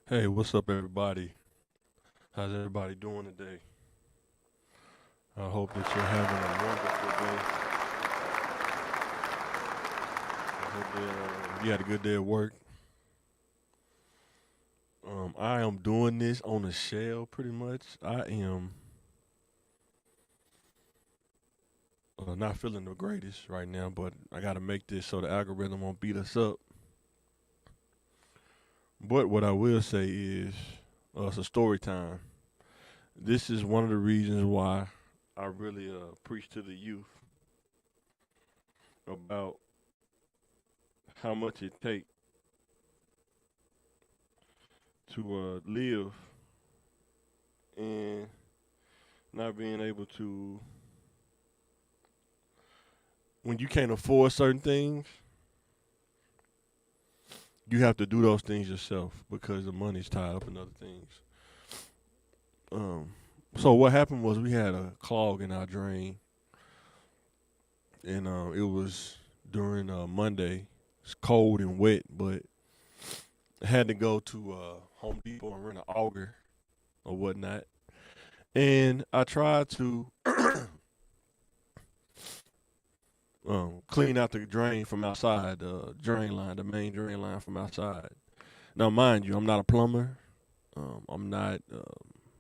Hey, what's up, everybody? How's everybody doing today? I hope that you're having a wonderful day. I hope that you had a good day at work. I am doing this on a shell, pretty much. I am not feeling the greatest right now, but I got to make this so the algorithm won't beat us up. But what I will say is, it's a story time. This is one of the reasons why I really preach to the youth about how much it takes to live and not being able to, when you can't afford certain things, you have to do those things yourself because the money's tied up in other things. Um, so what happened was we had a clog in our drain, and it was during Monday. It's cold and wet, but I had to go to Home Depot and rent an auger or whatnot. And I tried to clean out the drain from outside, the drain line, the main drain line from outside. Now, mind you, I'm not a plumber. I'm not.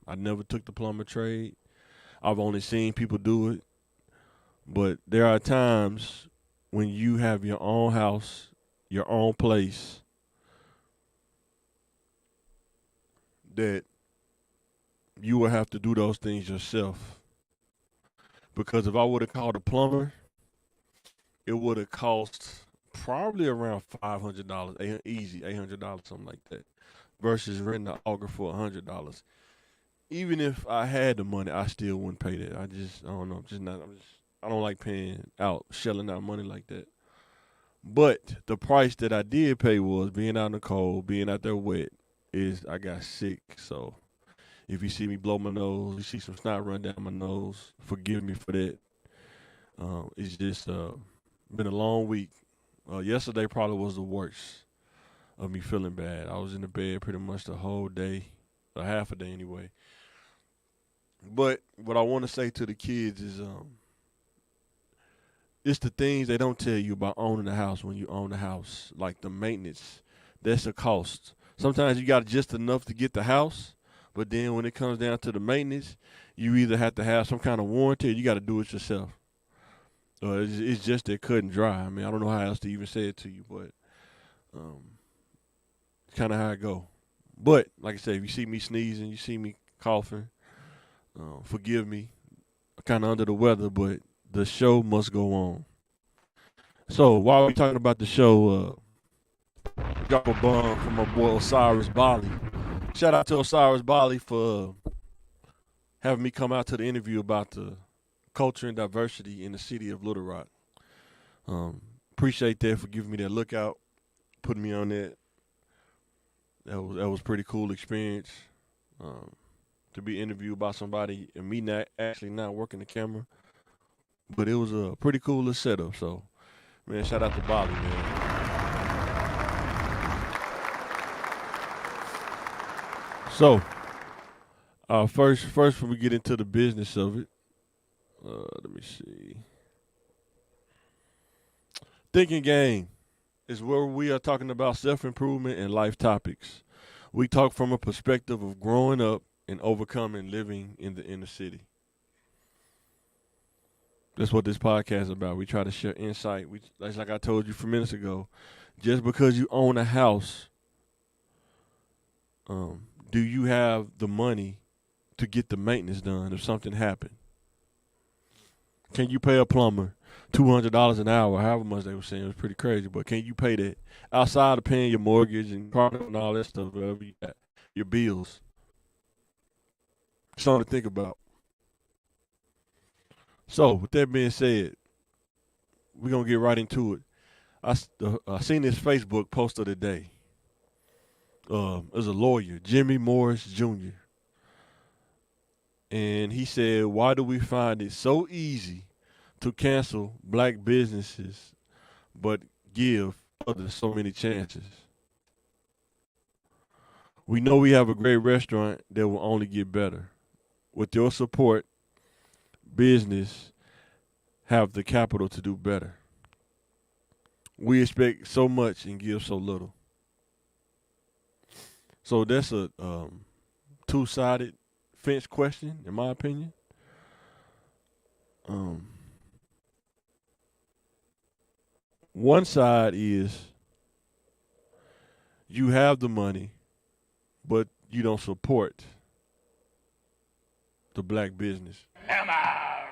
I never took the plumber trade. I've only seen people do it. But there are times when you have your own house, your own place, that you will have to do those things yourself. Because if I would have called a plumber, it would have cost probably around $500, easy $800, something like that, versus renting an auger for $100. Even if I had the money, I still wouldn't pay that. I don't know. Just not. I don't like paying out, shelling out money like that. But the price that I did pay was being out in the cold, being out there wet. Is I got sick. So if you see me blow my nose, you see some snot run down my nose. Forgive me for that. It's just been a long week. Yesterday probably was the worst of me feeling bad. I was in the bed pretty much the whole day, a half a day anyway. But what I want to say to the kids is, it's the things they don't tell you about owning a house when you own a house, like the maintenance. That's a cost. Sometimes you got just enough to get the house, but then when it comes down to the maintenance, you either have to have some kind of warranty or you got to do it yourself. It's just that cut and dry. I mean, I don't know how else to even say it to you, but um, it's kind of how I go. But like I said, if you see me sneezing, you see me coughing, forgive me. I'm kind of under the weather, but the show must go on. So while we talking about the show, drop a bomb from my boy Osiris Bali. Shout out to Osiris Bali for having me come out to the interview about the culture and diversity in the city of Little Rock. Um, Appreciate that for giving me that lookout, putting me on that. That was pretty cool experience. Um, to be interviewed by somebody and me not actually not working the camera, but it was a pretty cool little setup. So man, shout out to Bali, man. So first, before we get into the business of it, let me see. Thinking Game is where we are talking about self improvement and life topics. We talk from a perspective of growing up and overcoming living in the inner city. That's what this podcast is about. We try to share insight. Like I told you a few minutes ago, just because you own a house, do you have the money to get the maintenance done if something happened? Can you pay a plumber $200 an hour, however much they were saying? It was pretty crazy. But can you pay that outside of paying your mortgage and car note and all that stuff, whatever you got, your bills? Something to think about. So, with that being said, we're gonna get right into it. I seen this Facebook post of the day. There's a lawyer, Jimmy Morris Jr., and he said, "Why do we find it so easy to cancel black businesses, but give others so many chances? We know we have a great restaurant that will only get better. With your support, business have the capital to do better. We expect so much and give so little. So that's a two-sided fence question, in my opinion. Um, one side is you have the money, but you don't support the black business. Am I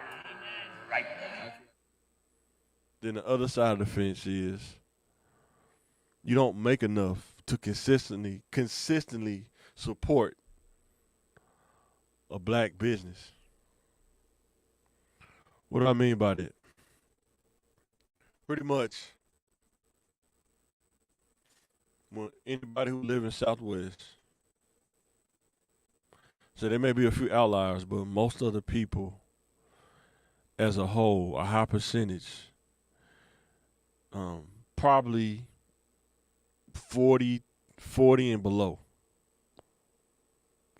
right? Then the other side of the fence is you don't make enough to consistently support a black business. What do I mean by that? Pretty much, when anybody who live in Southwest, so there may be a few outliers, but most of the people as a whole, a high percentage, probably 40, 40 and below,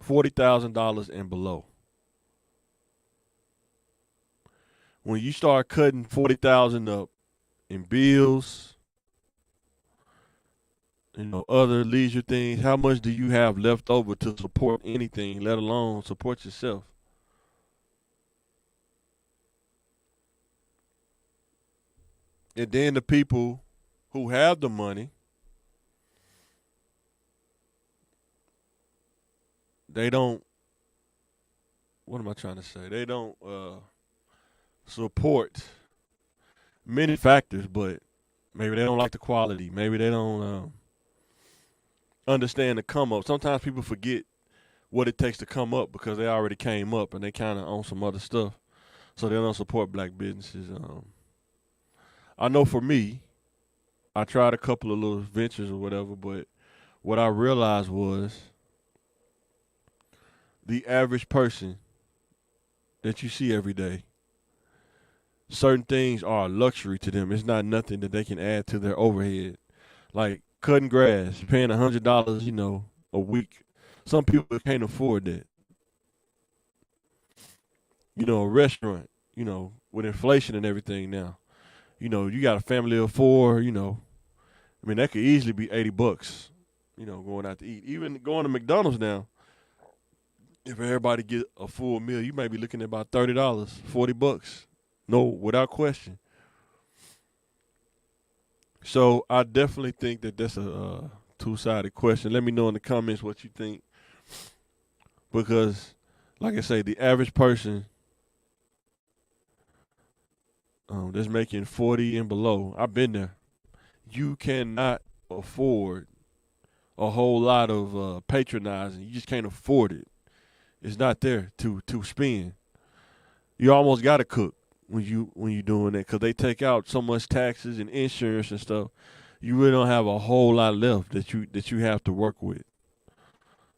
$40,000 and below. When you start cutting 40,000 up in bills, other leisure things, how much do you have left over to support anything, let alone support yourself? And then the people who have the money, they don't, what am I trying to say? They don't support many factors, but maybe they don't like the quality. Maybe they don't understand the come up. Sometimes people forget what it takes to come up because they already came up and they kind of own some other stuff. So they don't support black businesses. I know for me, I tried a couple of little ventures or whatever, but what I realized was the average person that you see every day, certain things are a luxury to them. It's not nothing that they can add to their overhead. Like cutting grass, paying $100, a week. Some people can't afford that. A restaurant, with inflation and everything now. You got a family of four, that could easily be $80, going out to eat. Even going to McDonald's now, if everybody get a full meal, you might be looking at about $30, $40. No, without question. So I definitely think that that's a two-sided question. Let me know in the comments what you think. Because, like I say, the average person that's making 40 and below, I've been there. You cannot afford a whole lot of patronizing. You just can't afford it. It's not there to spend. You almost got to cook when you doing that because they take out so much taxes and insurance and stuff. You really don't have a whole lot left that you have to work with.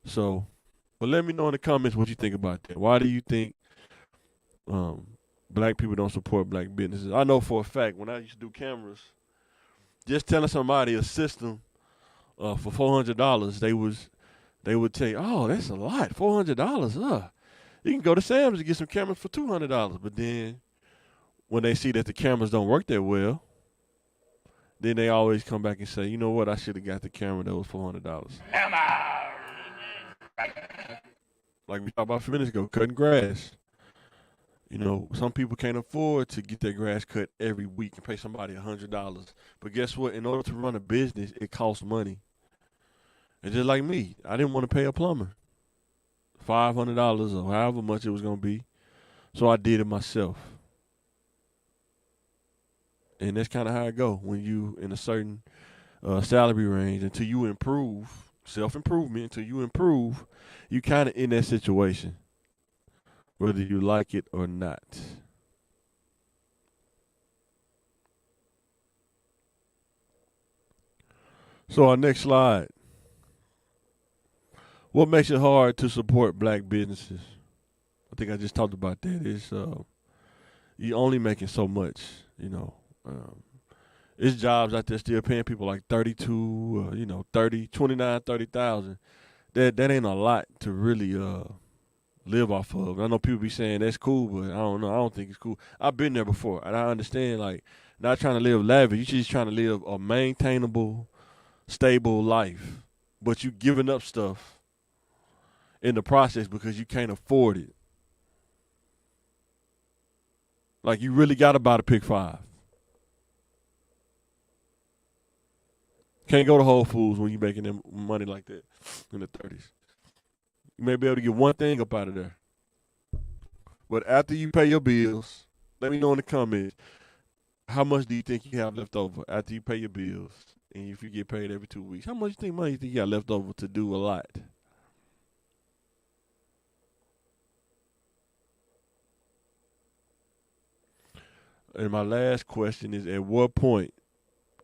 So, but let me know in the comments what you think about that. Why do you think black people don't support black businesses? I know for a fact when I used to do cameras, just telling somebody a system for $400, they would say, "Oh, that's a lot, $400. You can go to Sam's and get some cameras for $200." But then when they see that the cameras don't work that well, then they always come back and say, "You know what? I should have got the camera that was $400." Am I right? Like we talked about a few minutes ago, cutting grass. Some people can't afford to get their grass cut every week and pay somebody $100. But guess what? In order to run a business, it costs money. And just like me, I didn't want to pay a plumber $500 or however much it was going to be. So I did it myself. And that's kind of how it go when you in a certain salary range. Until you improve, self-improvement, until you improve, you kind of in that situation, whether you like it or not. So our next slide. What makes it hard to support black businesses? I think I just talked about that. It's you only making so much, It's jobs out there still paying people like 32, 30, 29, 30,000. that ain't a lot to really live off of. I know people be saying that's cool, but I don't know. I don't think it's cool. I've been there before, and I understand like not trying to live lavish. You just trying to live a maintainable, stable life, but you giving up stuff in the process because you can't afford it. Like you really got to buy the pick 5. Can't go to Whole Foods when you making them money like that in the 30s. You may be able to get one thing up out of there. But after you pay your bills, let me know in the comments, how much do you think you have left over after you pay your bills? And if you get paid every 2 weeks, how much money you think you got left over to do a lot? And my last question is, at what point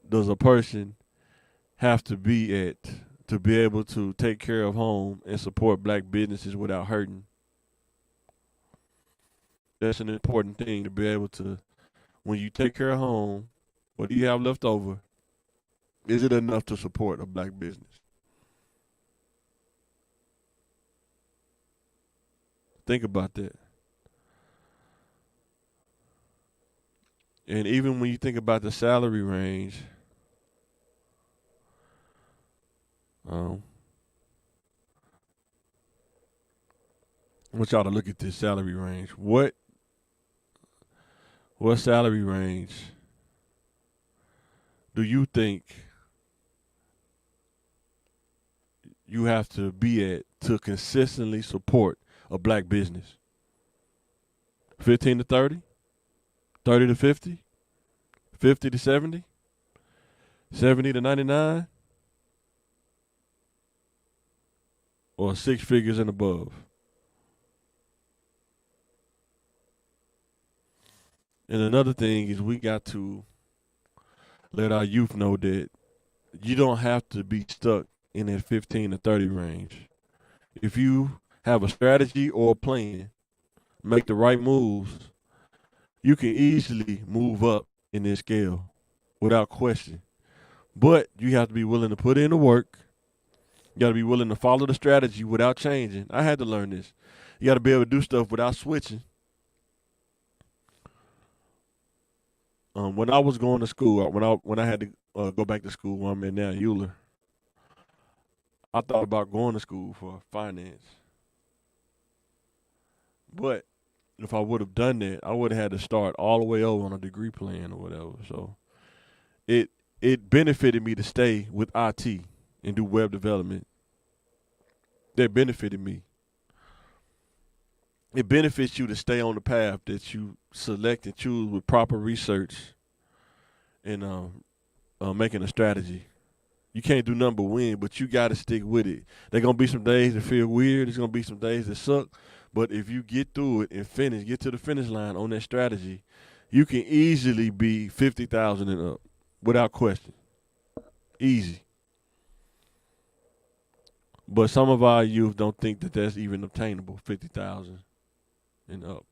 does a person have to be at to be able to take care of home and support black businesses without hurting? That's an important thing to be able to, when you take care of home, what do you have left over? Is it enough to support a black business? Think about that. And even when you think about the salary range, um, I want y'all to look at this salary range. What salary range do you think you have to be at to consistently support a black business? 15 to 30? 30 to 50? 50 to 70? 70 to 99? Or 6 figures and above? And another thing is we got to let our youth know that you don't have to be stuck in that 15 to 30 range. If you have a strategy or a plan, make the right moves, you can easily move up in this scale without question. But you have to be willing to put in the work. You got to be willing to follow the strategy without changing. I had to learn this. You got to be able to do stuff without switching. When I was going to school, when I had to go back to school where I'm at now, Euler, I thought about going to school for finance. But if I would have done that, I would have had to start all the way over on a degree plan or whatever. So it benefited me to stay with IT and do web development. That benefited me. It benefits you to stay on the path that you select and choose with proper research and making a strategy. You can't do nothing but win, but you got to stick with it. There's going to be some days that feel weird. There's going to be some days that suck. But if you get through it and get to the finish line on that strategy, you can easily be 50,000 and up without question. Easy. But some of our youth don't think that that's even obtainable, 50,000 and up.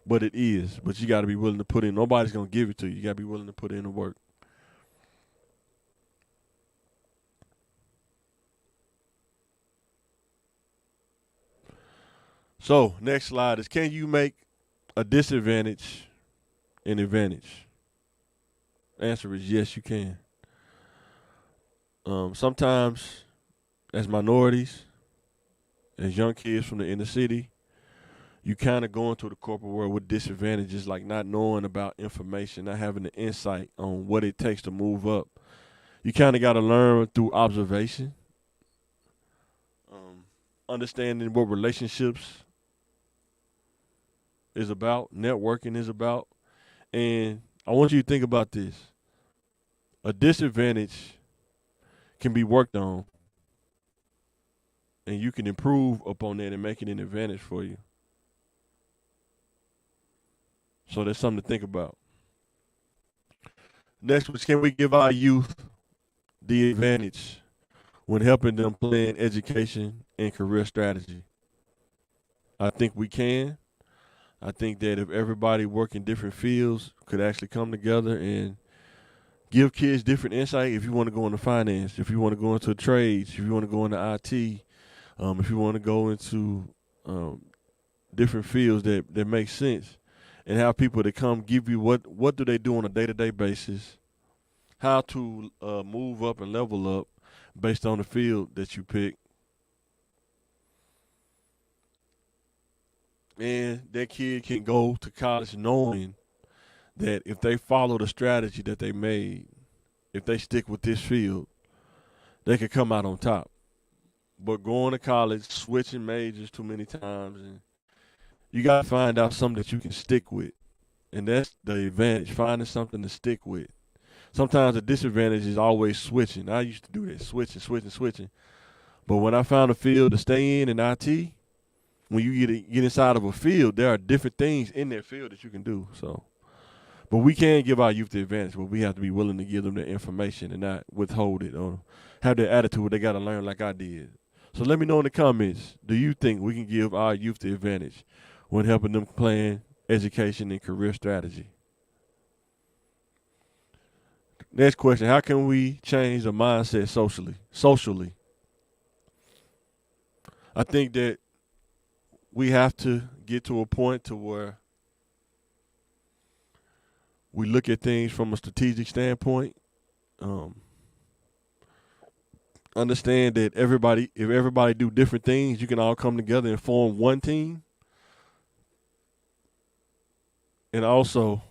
But it is. But you got to be willing to put in. Nobody's going to give it to you. You got to be willing to put in the work. So, next slide is, can you make a disadvantage an advantage? Answer is yes, you can. Sometimes, as minorities, as young kids from the inner city, you kind of go into the corporate world with disadvantages, like not knowing about information, not having the insight on what it takes to move up. You kind of got to learn through observation, understanding what relationships is about, networking is about. And I want you to think about this. A disadvantage can be worked on, and you can improve upon that and make it an advantage for you. So that's something to think about. Next was, can we give our youth the advantage when helping them plan education and career strategy? I think we can. I think that if everybody work in different fields could actually come together and give kids different insight. If you want to go into finance, if you want to go into trades, if you want to go into IT, If you want to go into um, different fields that make sense, and have people that come give you what do they do on a day-to-day basis, how to move up and level up based on the field that you pick, and that kid can go to college knowing that if they follow the strategy that they made, if they stick with this field, they could come out on top. But going to college, switching majors too many times, and you got to find out something that you can stick with. And that's the advantage, finding something to stick with. Sometimes the disadvantage is always switching. I used to do that, switching. But when I found a field to stay in IT, when you get inside of a field, there are different things in that field that you can do. So, but we can give our youth the advantage, but we have to be willing to give them the information and not withhold it or have the attitude they got to learn like I did. So let me know in the comments, do you think we can give our youth the advantage when helping them plan education and career strategy? Next question, how can we change the mindset socially? I think that we have to get to a point to where we look at things from a strategic standpoint. Understand that if everybody do different things, you can all come together and form one team. And also,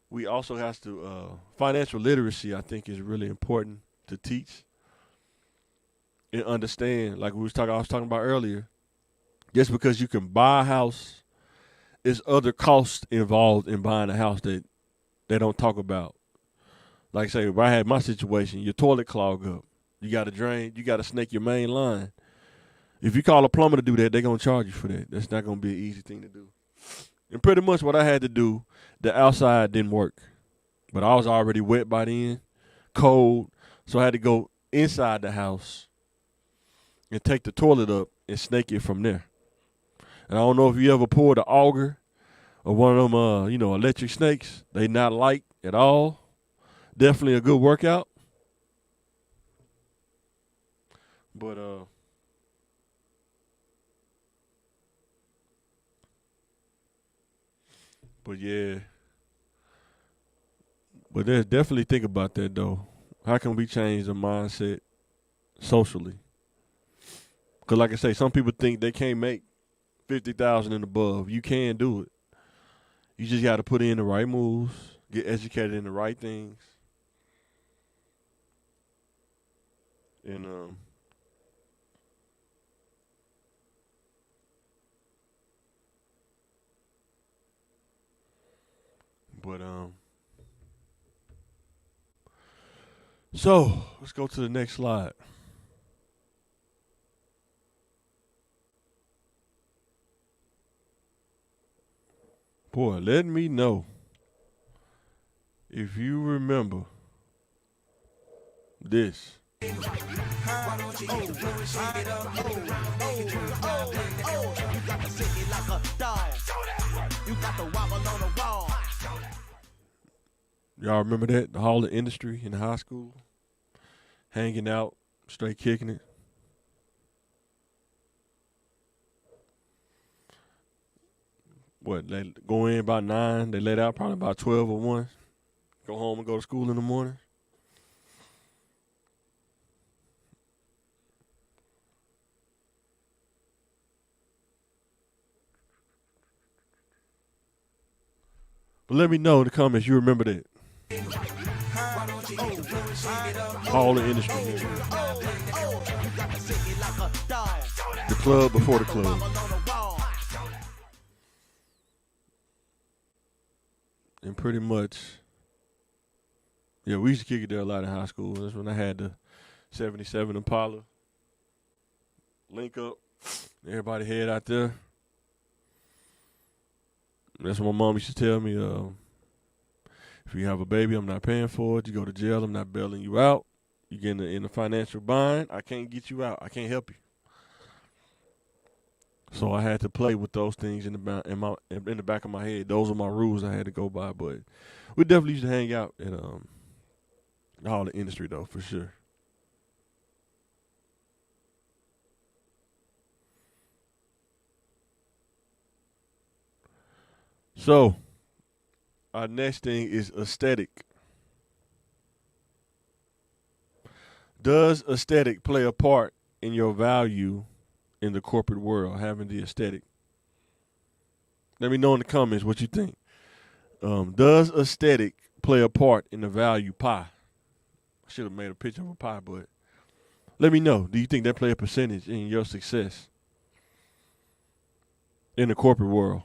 we also have to financial literacy. I think is really important to teach and understand. Like I was talking about earlier. Just because you can buy a house, there's other costs involved in buying a house that they don't talk about. Like I say, if I had my situation, your toilet clog up, you got to drain, you got to snake your main line. If you call a plumber to do that, they're going to charge you for that. That's not going to be an easy thing to do. And pretty much what I had to do, the outside didn't work. But I was already wet by then, cold, so I had to go inside the house and take the toilet up and snake it from there. And I don't know if you ever poured an auger or one of them, electric snakes. They not light at all. Definitely a good workout. But yeah. But there's definitely think about that though. How can we change the mindset socially? Because like I say, some people think they can't make 50,000 and above. You can do it. You just got to put in the right moves, get educated in the right things, and but so let's go to the next slide. Boy, let me know if you remember this. Y'all remember that? The Hall of Industry in high school? Hanging out, straight kicking it. What, they go in about 9, they let out probably about 12 or 1. Go home and go to school in the morning. But let me know in the comments you remember that. Hall of Industry. The club before the club. And pretty much, yeah, we used to kick it there a lot in high school. That's when I had the 77 Impala. Link up. Everybody head out there. That's what my mom used to tell me. If you have a baby, I'm not paying for it. You go to jail, I'm not bailing you out. You get in a financial bind, I can't get you out. I can't help you. So I had to play with those things in the back of my head. Those are my rules I had to go by. But we definitely used to hang out at the Hall of Industry though, for sure. So our next thing is aesthetic. Does aesthetic play a part in your value in the corporate world, having the aesthetic? Let me know in the comments what you think. Does aesthetic play a part in the value pie? I should have made a picture of a pie, but let me know. Do you think that play a percentage in your success in the corporate world?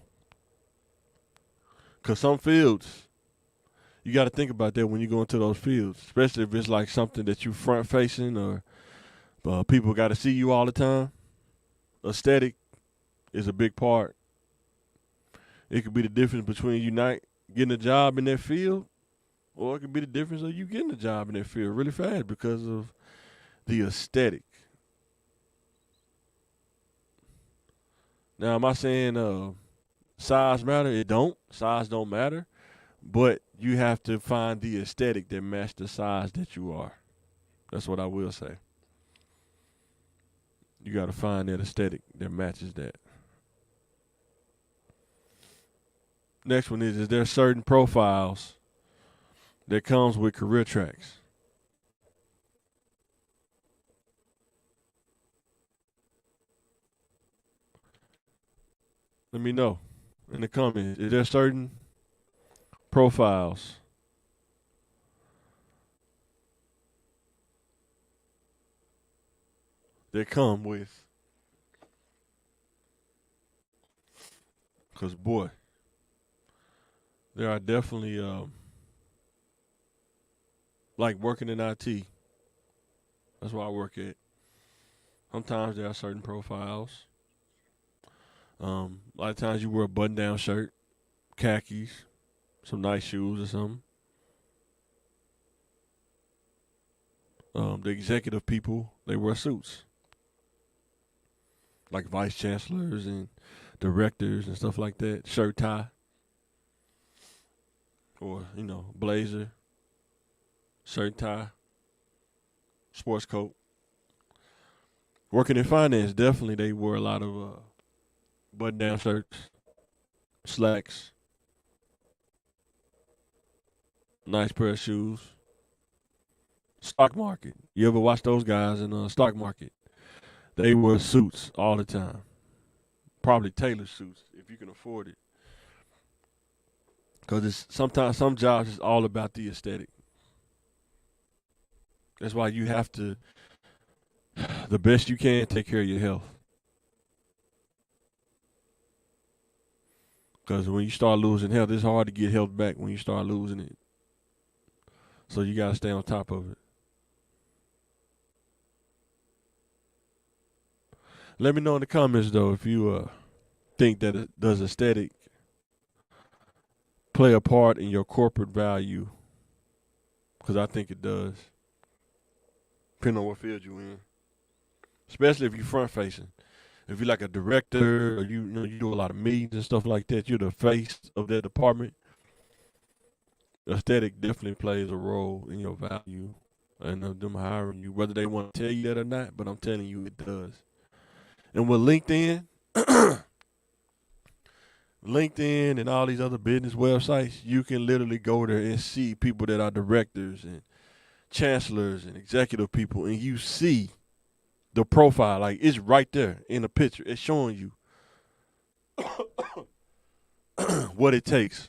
Because some fields, you got to think about that when you go into those fields, especially if it's like something that you front facing or people got to see you all the time. Aesthetic is a big part. It could be the difference between you not getting a job in that field, or it could be the difference of you getting a job in that field really fast because of the aesthetic. Now, am I saying size matter? It don't. Size don't matter. But you have to find the aesthetic that match the size that you are. That's what I will say. You got to find that aesthetic that matches that. Next one is there certain profiles that comes with career tracks? Let me know in the comments. Is there certain profiles that come with? Because, boy, there are definitely, like working in IT. That's where I work at. Sometimes there are certain profiles. A lot of times you wear a button-down shirt, khakis, some nice shoes or something. The executive people, they wear suits, like vice chancellors and directors and stuff like that. Shirt, tie, or blazer, shirt, tie, sports coat. Working in finance, definitely they wear a lot of button-down shirts, slacks, nice pair of shoes. Stock market. You ever watch those guys in the stock market? They wear suits all the time. Probably tailored suits if you can afford it. Because it's sometimes some jobs is all about the aesthetic. That's why you have to, the best you can, take care of your health. Because when you start losing health, it's hard to get health back when you start losing it. So you got to stay on top of it. Let me know in the comments, though, if you think that does aesthetic play a part in your corporate value? Because I think it does, depending on what field you're in. Especially if you're front facing. If you're like a director or you do a lot of meetings and stuff like that, you're the face of that department. Aesthetic definitely plays a role in your value and them hiring you, whether they want to tell you that or not. But I'm telling you, it does. And with LinkedIn, LinkedIn and all these other business websites, you can literally go there and see people that are directors and chancellors and executive people, and you see the profile. Like, it's right there in the picture. It's showing you what it takes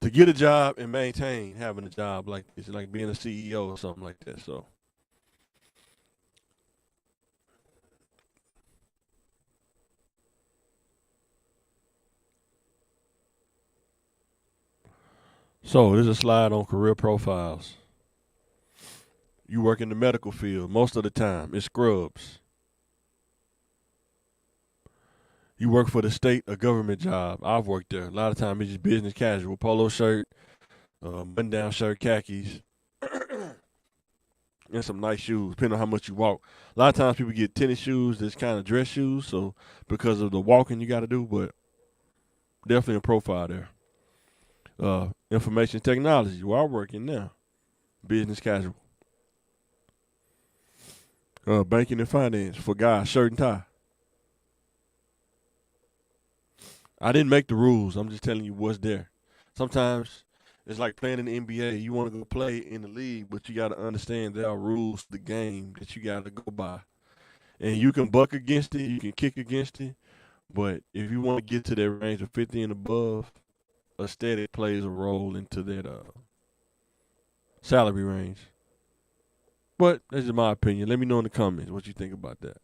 to get a job and maintain having a job like this, like being a CEO or something like that. So there's a slide on career profiles. You work in the medical field most of the time. It's scrubs. You work for the state, a government job. I've worked there. A lot of times it's just business casual, polo shirt, button-down shirt, khakis, and some nice shoes, depending on how much you walk. A lot of times people get tennis shoes that's kind of dress shoes, so because of the walking you got to do, but definitely a profile there. Information technology, where I work in now, business casual. Banking and finance for guys, shirt and tie. I didn't make the rules. I'm just telling you what's there. Sometimes it's like playing in the NBA. You want to go play in the league, but you got to understand there are rules to the game that you got to go by. And you can buck against it, you can kick against it, but if you want to get to that range of 50 and above, aesthetic plays a role into that salary range. But that's just my opinion. Let me know in the comments what you think about that.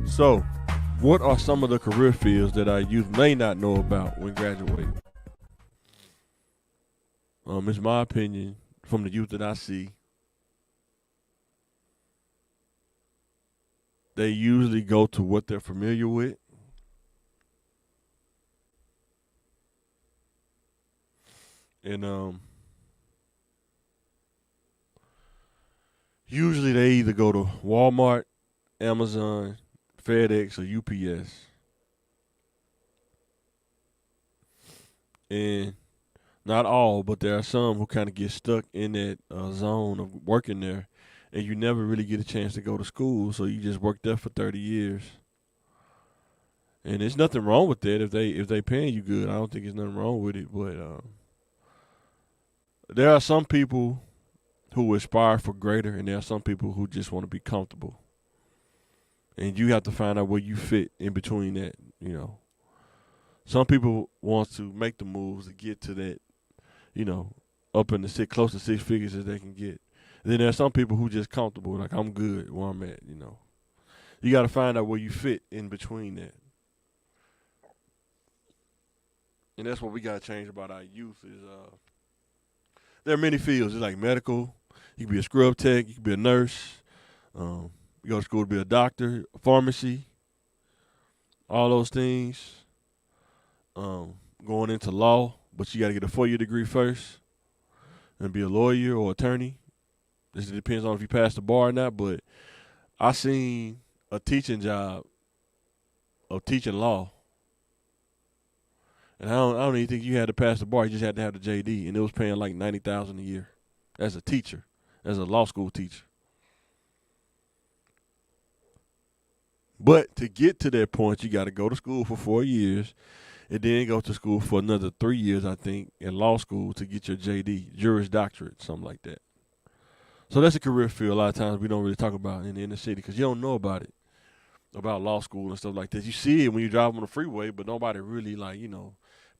So, what are some of the career fields that our youth may not know about when graduating? It's my opinion from the youth that I see, they usually go to what they're familiar with. And usually they either go to Walmart, Amazon, FedEx, or UPS. And not all, but there are some who kind of get stuck in that zone of working there, and you never really get a chance to go to school, so you just work there for 30 years. And there's nothing wrong with that if they paying you good. I don't think there's nothing wrong with it, but there are some people who aspire for greater, and there are some people who just want to be comfortable. And you have to find out where you fit in between that. Some people want to make the moves to get to that, you know, up in the close to 6 figures as they can get. And then there's some people who just comfortable, like I'm good where I'm at. You got to find out where you fit in between that. And that's what we got to change about our youth is there are many fields. It's like medical. You can be a scrub tech. You can be a nurse. You go to school to be a doctor, pharmacy, all those things. Going into law, but you got to get a 4-year degree first and be a lawyer or attorney. This depends on if you pass the bar or not, but I seen a teaching job of teaching law. And I don't even think you had to pass the bar. You just had to have the JD, and it was paying like $90,000 a year as a teacher, as a law school teacher. But to get to that point, you got to go to school for 4 years, and then go to school for another 3 years, I think, in law school to get your JD, Juris Doctorate, something like that. So that's a career field a lot of times we don't really talk about in the inner city because you don't know about it, about law school and stuff like that. You see it when you drive on the freeway, but nobody really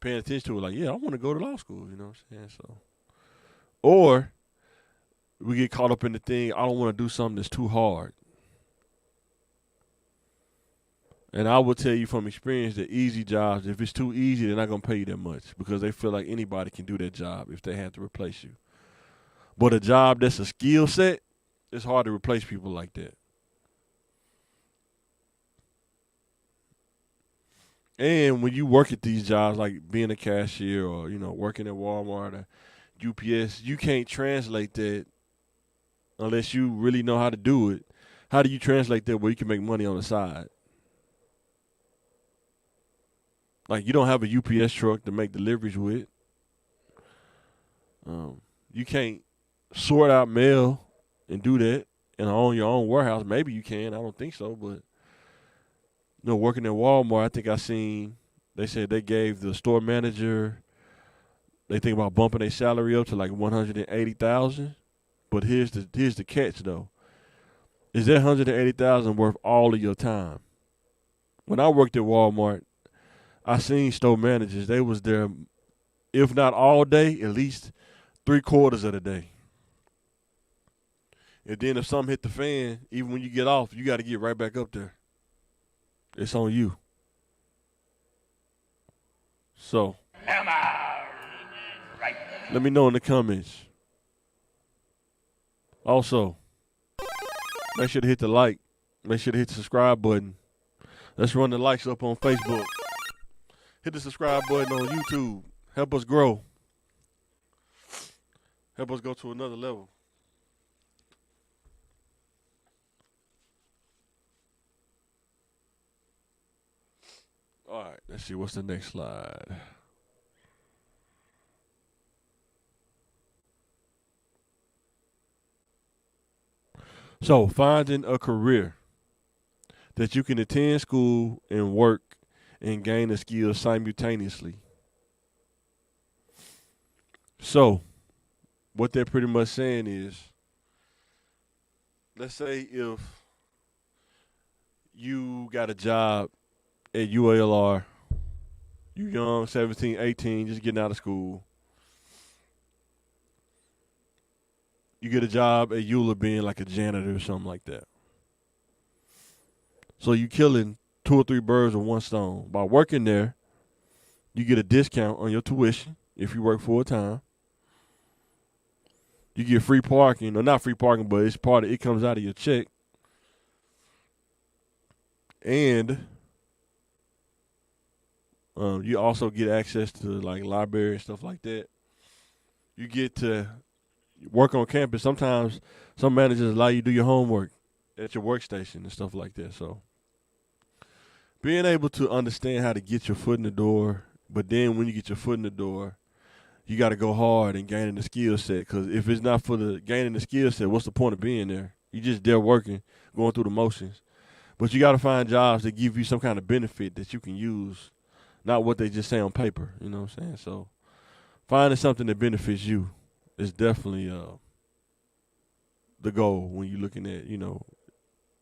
paying attention to it. Like, yeah, I want to go to law school. You know what I'm saying? So, or we get caught up in the thing. I don't want to do something that's too hard. And I will tell you from experience that easy jobs, if it's too easy, they're not gonna pay you that much because they feel like anybody can do that job if they have to replace you. But a job that's a skill set, it's hard to replace people like that. And when you work at these jobs, like being a cashier or working at Walmart or UPS, you can't translate that unless you really know how to do it. How do you translate that where you can make money on the side? Like you don't have a UPS truck to make deliveries with. You can't sort out mail and do that and own your own warehouse. Maybe you can. I don't think so, but working at Walmart, I think I seen they said they gave the store manager. They think about bumping their salary up to like 180,000. But here's the catch though. Is that 180,000 worth all of your time? When I worked at Walmart, I seen store managers. They was there, if not all day, at least 3/4 of the day. And then if something hit the fan, even when you get off, you got to get right back up there. It's on you. So, Am I right? let me know in the comments. Also, make sure to hit the like. Make sure to hit the subscribe button. Let's run the likes up on Facebook. Hit the subscribe button on YouTube. Help us grow. Help us go to another level. All right, let's see what's the next slide. So finding a career that you can attend school and work and gain the skills simultaneously. So what they're pretty much saying is, let's say if you got a job at UALR, you young, 17, 18, just getting out of school. You get a job at EULA being like a janitor or something like that. So you killing 2 or 3 birds with one stone. By working there, you get a discount on your tuition if you work full time. You get free parking, or not free parking, but it's part of it comes out of your check. And you also get access to like library and stuff like that. You get to work on campus. Sometimes some managers allow you to do your homework at your workstation and stuff like that. So being able to understand how to get your foot in the door, but then when you get your foot in the door, you got to go hard and gaining the skill set. Because if it's not for the gaining the skill set, what's the point of being there? You just there working, going through the motions. But you got to find jobs that give you some kind of benefit that you can use, not what they just say on paper. You know what I'm saying? So finding something that benefits you is definitely the goal when you're looking at,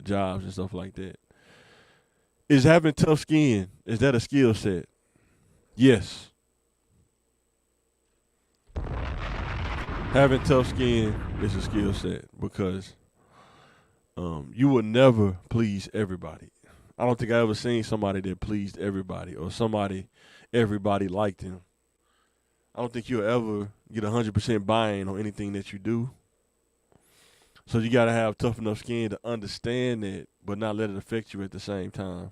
jobs and stuff like that. Is having tough skin, is that a skill set? Yes. Having tough skin is a skill set because you will never please everybody. I don't think I ever seen somebody that pleased everybody or somebody everybody liked him. I don't think you'll ever get 100% buy-in on anything that you do. So you got to have tough enough skin to understand it, but not let it affect you at the same time.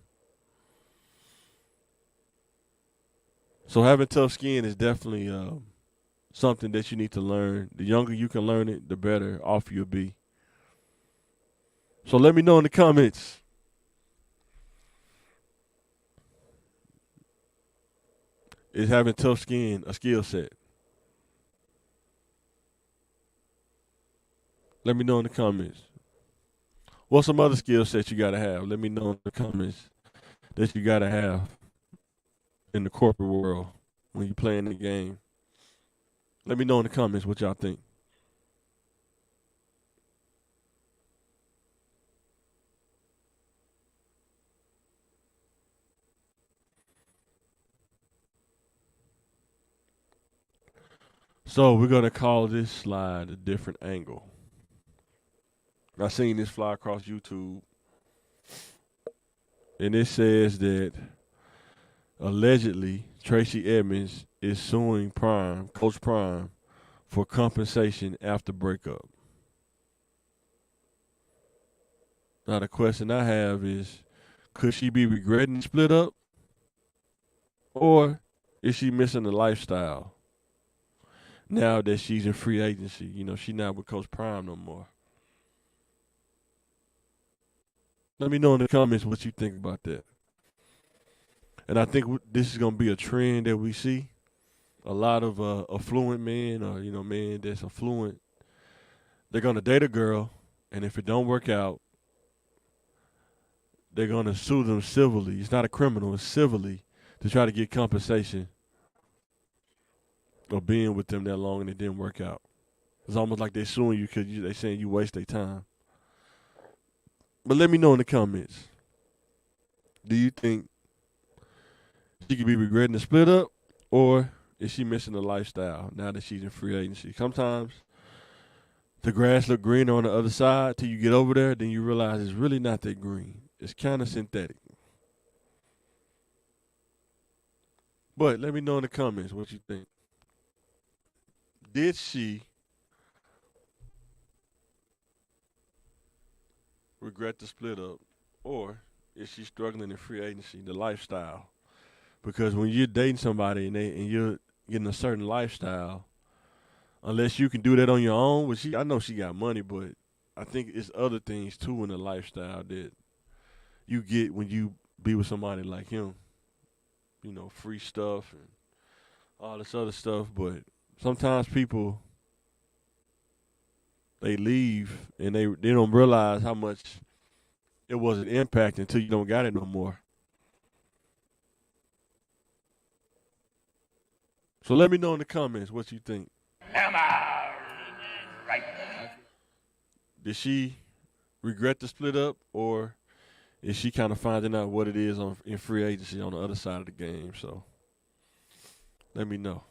So having tough skin is definitely something that you need to learn. The younger you can learn it, the better off you'll be. So let me know in the comments. Is having tough skin a skill set? Let me know in the comments. What's some other skill sets you gotta have? Let me know in the comments that you gotta have in the corporate world when you're playing the game. Let me know in the comments what y'all think. So we're gonna call this slide a different angle. I seen this fly across YouTube, and it says that allegedly Tracy Edmonds is suing Coach Prime, for compensation after breakup. Now the question I have is, could she be regretting the split up, or is she missing the lifestyle now that she's in free agency? She's not with Coach Prime no more. Let me know in the comments what you think about that. And I think this is going to be a trend that we see. A lot of affluent men, or men that's affluent, they're going to date a girl, and if it don't work out, they're going to sue them civilly. It's not a criminal, it's civilly, to try to get compensation of being with them that long and it didn't work out. It's almost like they're suing you because they saying you waste their time. But let me know in the comments. Do you think she could be regretting the split up, or is she missing the lifestyle now that she's in free agency? Sometimes the grass look greener on the other side till you get over there, then you realize it's really not that green. It's kind of synthetic. But let me know in the comments what you think. Did she regret the split up, or is she struggling in free agency, the lifestyle? Because when you're dating somebody and you're getting a certain lifestyle, unless you can do that on your own, which I know she got money, but I think it's other things too in the lifestyle that you get when you be with somebody like him. Free stuff and all this other stuff. But sometimes people they leave and they don't realize how much it was an impact until you don't got it no more. So let me know in the comments what you think. Am I right? Did she regret the split up, or is she kind of finding out what it is in free agency on the other side of the game? So let me know.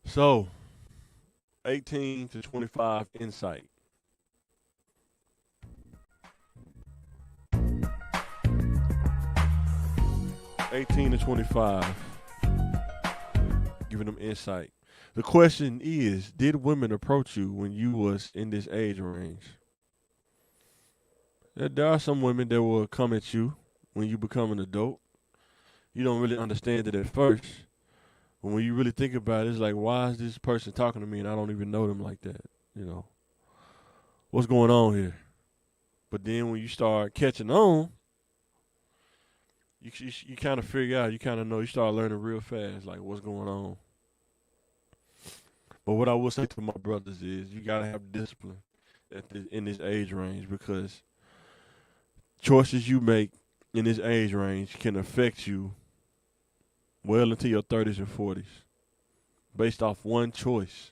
So 18 to 25 insight. 18 to 25, giving them insight. The question is, did women approach you when you was in this age range? There are some women that will come at you when you become an adult. You don't really understand it at first. But when you really think about it, it's like, why is this person talking to me and I don't even know them like that? You know, what's going on here? But then when you start catching on, you kind of figure out, you kind of know, you start learning real fast, like what's going on. But what I will say to my brothers is, you gotta have discipline in this age range, because choices you make in this age range can affect you well into your 30s and 40s, based off one choice.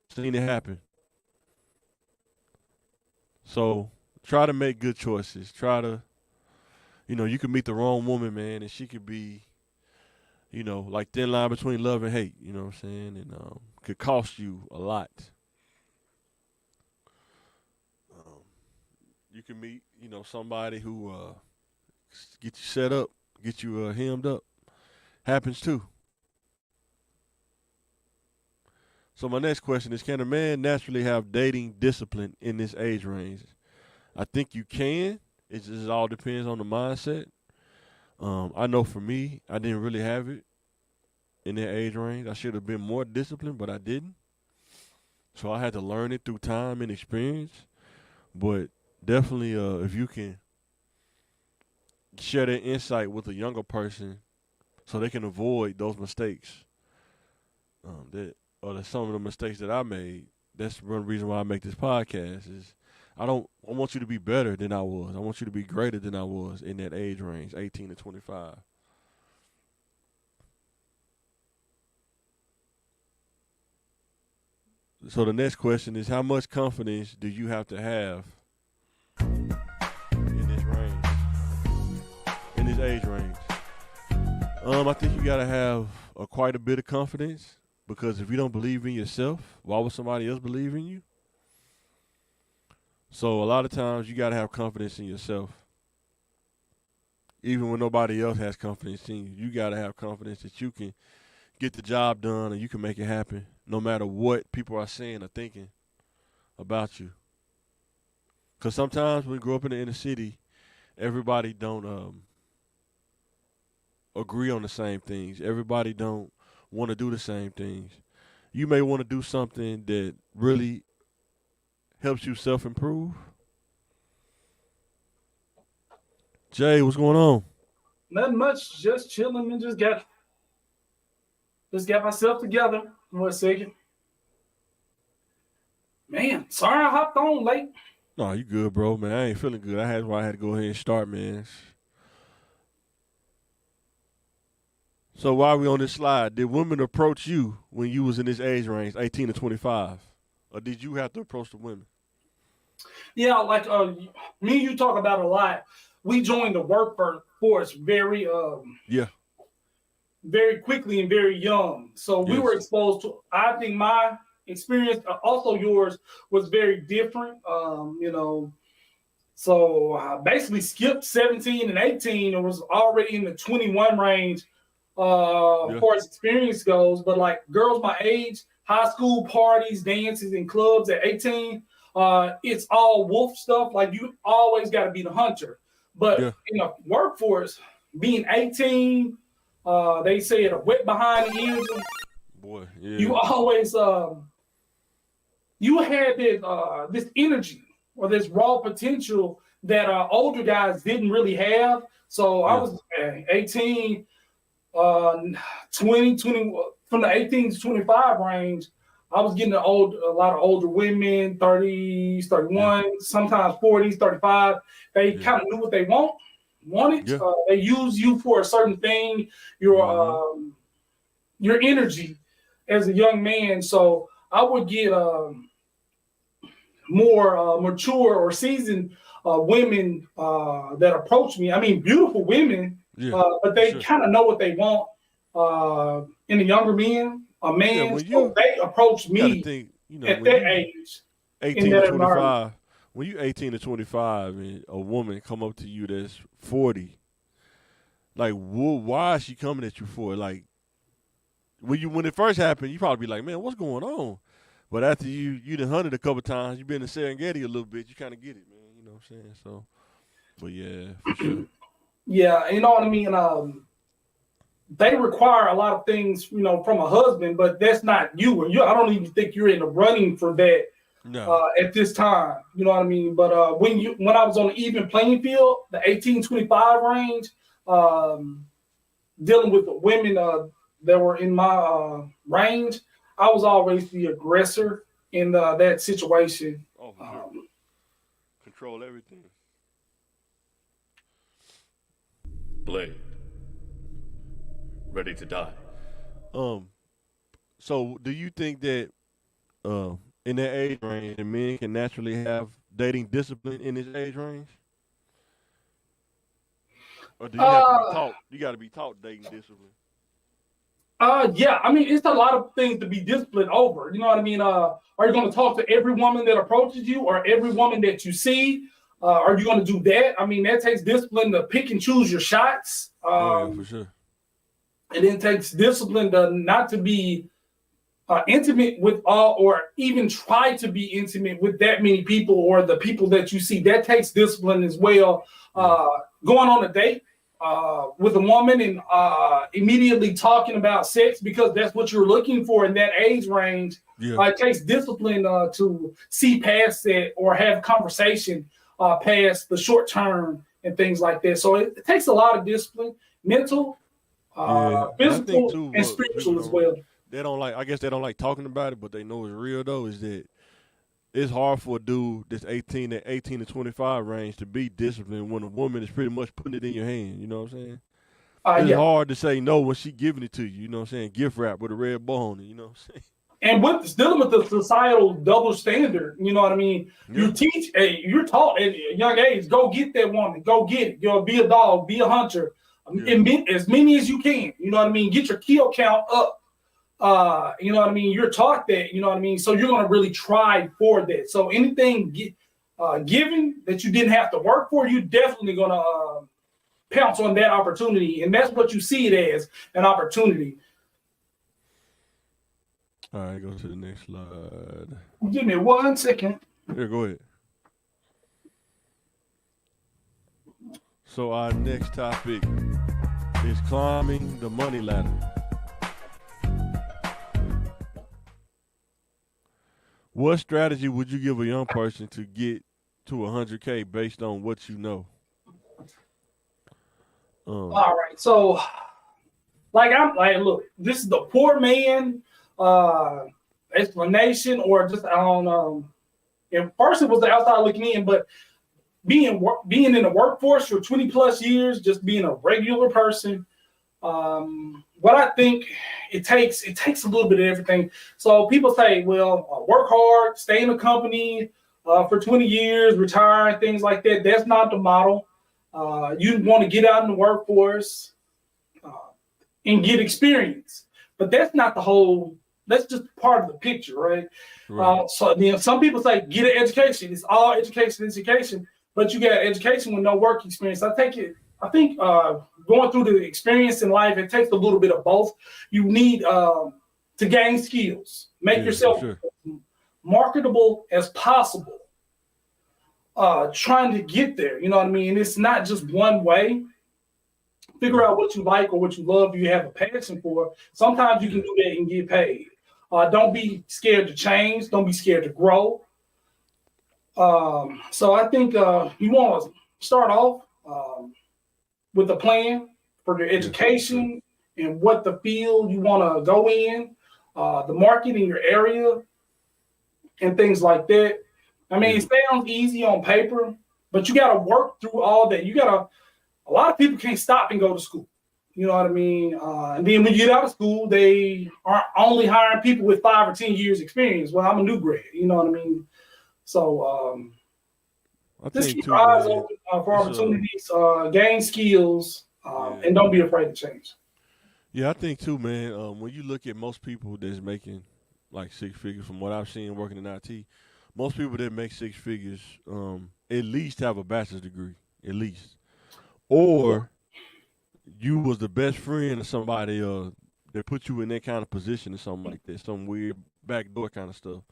Seen it happen. So try to make good choices. Try to, you could meet the wrong woman, man, and she could be, like thin line between love and hate. You know what I'm saying? And could cost you a lot. You can meet, somebody who get you set up, get you hemmed up. Happens too. So my next question is, can a man naturally have dating discipline in this age range? I think you can. It just all depends on the mindset. I know for me, I didn't really have it in that age range. I should have been more disciplined, but I didn't. So I had to learn it through time and experience. But definitely, if you can share that insight with a younger person so they can avoid those mistakes, some of the mistakes that I made. That's one reason why I make this podcast. Is I want you to be better than I was. I want you to be greater than I was in that age range, 18 to 25. So the next question is, how much confidence do you have to have in this range, in this age range? I think you gotta have quite a bit of confidence, because if you don't believe in yourself, why would somebody else believe in you? So a lot of times you gotta have confidence in yourself. Even when nobody else has confidence in you, you gotta have confidence that you can get the job done and you can make it happen, no matter what people are saying or thinking about you. Because sometimes when you grow up in the inner city, everybody don't agree on the same things. Everybody don't want to do the same things. You may want to do something that really helps you self-improve. Jay, what's going on? Nothing much, just chilling and just got myself together for a second. Man, sorry I hopped on late. No, you good, bro, man. I ain't feeling good. That's why I had to go ahead and start, man. So while we on this slide, did women approach you when you was in this age range, 18 to 25? Or did you have to approach the women? Yeah, like me and you talk about a lot. We joined the workforce very very quickly and very young. So we were exposed to, I think my experience, also yours, was very different. So basically skipped 17 and 18 and was already in the 21 range as far as experience goes. But like girls my age, high school parties, dances, and clubs at 18, it's all wolf stuff. Like you always got to be the hunter. But in a workforce, being 18, they say it a wet behind the ears. Boy, yeah. You always you had this energy or this raw potential that older guys didn't really have. So I was 18, 20, from the 18 to 25 range. I was getting a lot of older women, 30s, 31, sometimes 40s, 35. They kind of knew what they wanted. They use you for a certain thing, your energy as a young man. So I would get more mature or seasoned women that approach me. I mean, beautiful women, but they kind of know what they want in a younger man. A man, so they approach me at that age. 18 to 25. When you 18 to 25 and a woman come up to you that's 40, like, why is she coming at you for? Like, when it first happened, you probably be like, man, what's going on? But after you done hunted a couple times, you been in Serengeti a little bit, you kind of get it, man. You know what I'm saying? So, but yeah, for sure. Yeah, you know what I mean? They require a lot of things, from a husband, but that's not you. I don't even think you're in the running for that at this time. You know what I mean? But when I was on the even playing field, the 18-25 range, dealing with the women that were in my range, I was always the aggressor in that situation. Oh, for sure. Control everything. Blade. Ready to die. So do you think that in that age range, the men can naturally have dating discipline in this age range? Or do you have to be taught? You got to be taught dating discipline. Yeah, I mean, it's a lot of things to be disciplined over. You know what I mean? Are you going to talk to every woman that approaches you or every woman that you see? Are you going to do that? I mean, that takes discipline to pick and choose your shots. Yeah, for sure. And it takes discipline to not to be intimate with all, or even try to be intimate with that many people or the people that you see. That takes discipline as well. Going on a date with a woman and immediately talking about sex because that's what you're looking for in that age range. It takes discipline to see past that or have conversation past the short term and things like that. So it takes a lot of discipline, mental, physical, too, and spiritual as well. They don't like. I guess they don't like talking about it, but they know it's real though. Is that it's hard for a dude that's 18 to 25 range to be disciplined when a woman is pretty much putting it in your hand. You know what I'm saying? It's hard to say no when she giving it to you. You know what I'm saying? Gift wrap with a red bow on it. You know what I'm saying? And dealing with the societal double standard, you know what I mean? You teach, you're taught at a young age, go get that woman, go get it. Be a dog, be a hunter, as many as you can. You know what I mean? Get your kill count up. You know what I mean? You're taught that, you know what I mean? So you're going to really try for that. So anything given that you didn't have to work for, you're definitely going to pounce on that opportunity. And that's what you see it as, an opportunity. All right, go to the next slide. Give me 1 second. Here, go ahead. So our next topic is climbing the money ladder. What strategy would you give a young person to get to 100K based on what you know? All right, so look, this is the poor man explanation, or just I don't know. At first, it was the outside looking in, but being in the workforce for 20 plus years, just being a regular person, what I think it takes a little bit of everything. So people say, well, work hard, stay in a company for 20 years, retire, and things like that. That's not the model. You want to get out in the workforce and get experience, but that's not the whole. That's just part of the picture, right? So some people say get an education. It's all education, but you get education with no work experience. I think going through the experience in life, it takes a little bit of both. You need to gain skills, make yourself marketable as possible. Trying to get there, you know what I mean? It's not just one way. Figure out what you like or what you love, you have a passion for. Sometimes you can do that and get paid. Don't be scared to change. Don't be scared to grow. So I think you want to start off with a plan for your education and what the field you want to go in, the market in your area, and things like that. I mean, it sounds easy on paper, but you got to work through all that. A lot of people can't stop and go to school. You know what I mean? And then when you get out of school, they are only hiring people with 5 or 10 years experience. Well, I'm a new grad. You know what I mean? So just keep your eyes open for opportunities, gain skills, and don't be afraid to change. Yeah, I think too, man. When you look at most people that's making like 6 figures, from what I've seen working in IT, most people that make 6 figures at least have a bachelor's degree, at least, or you was the best friend of somebody that put you in that kind of position or something like that, some weird backdoor kind of stuff.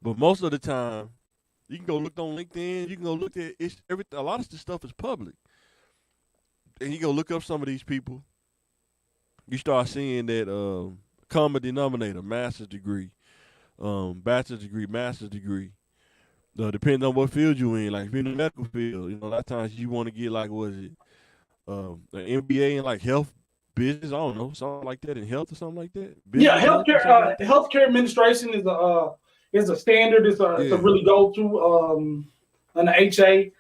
But most of the time, you can go look on LinkedIn. You can go look at everything. A lot of this stuff is public, and you go look up some of these people. You start seeing that common denominator, master's degree, bachelor's degree, master's degree. Depending on what field you in, like if you're in the medical field, a lot of times you want to get like an MBA in like health business. I don't know, something like that in health or something like that. Yeah, healthcare administration is a standard. It's a really go to an HA.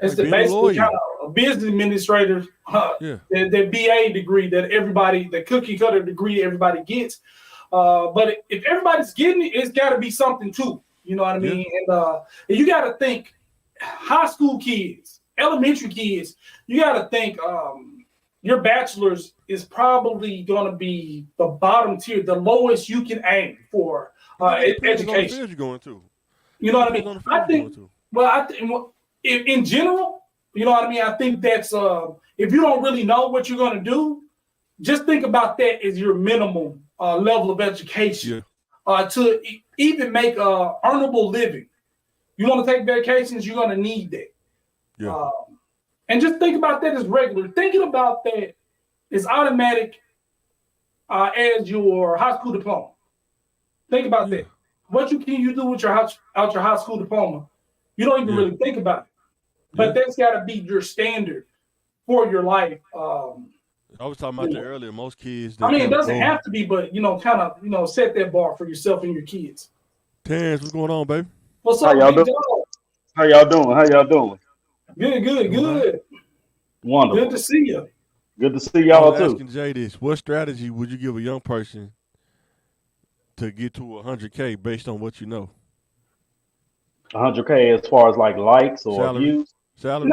It's like basically kind of a business administrator. The BA degree the cookie cutter degree everybody gets. But if everybody's getting it, it's got to be something too. You know what I mean? And you got to think high school kids, elementary kids. You got to think your bachelor's is probably going to be the bottom tier, the lowest you can aim for education. You're going to. You know what I mean? I think in general, you know what I mean? I think that's if you don't really know what you're going to do, just think about that as your minimum level of education to even make a earnable living. You want to take vacations, you're going to need that. Yeah. And just think about that as regular. Thinking about that is automatic as your high school diploma. Think about that. What can you do with your high school diploma? You don't even really think about it. But that's got to be your standard for your life. I was talking about that earlier. Most kids. It doesn't have to be, but kind of set that bar for yourself and your kids. Terrence, what's going on, baby? What's up, How y'all doing? Good. Wonderful. Good to see you. Good to see y'all too. Asking Jay this: what strategy would you give a young person to get to 100K based on what you know? 100K as far as like likes or salary, views? Salary?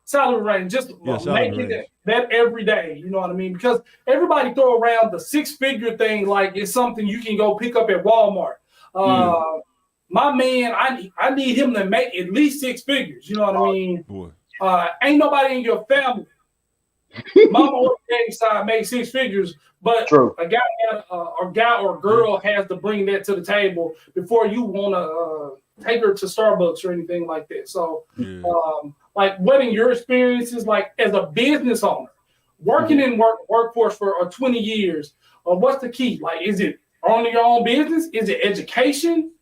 Salary range. Just making that every day. You know what I mean? Because everybody throw around the 6-figure thing like it's something you can go pick up at Walmart. My man, I need him to make at least 6 figures. You know what I mean? Boy. Ain't nobody in your family, mama or daddy side, make 6 figures, but a guy or girl has to bring that to the table before you want to take her to Starbucks or anything like that. So, like, what in your experiences, like as a business owner, working in workforce for 20 years, what's the key? Like, is it owning your own business? Is it education?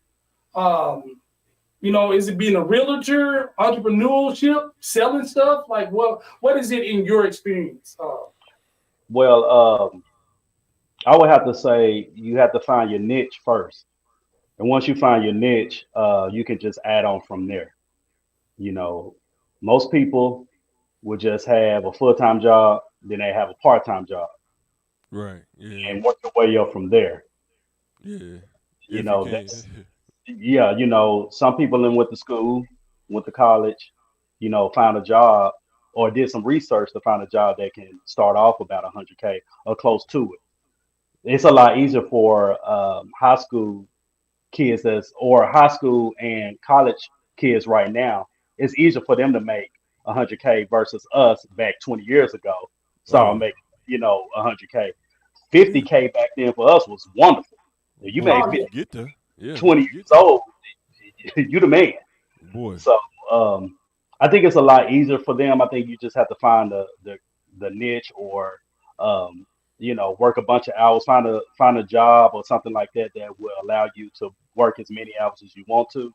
Is it being a realtor, entrepreneurship, selling stuff? Like, what is it in your experience? Well, I would have to say you have to find your niche first. And once you find your niche, you can just add on from there. Most people would just have a full-time job, then they have a part-time job. Right. Yeah. And work your way up from there. Yeah. Some people went to school, went to college, found a job or did some research to find a job that can start off about 100K or close to it. It's a lot easier for high school kids or high school and college kids right now. It's easier for them to make 100K versus us back 20 years ago. Making, 100K. 50K back then for us was wonderful. You made 20 years old, you the man. Boy. So I think it's a lot easier for them. I think you just have to find the niche or work a bunch of hours, find a job or something like that that will allow you to work as many hours as you want to.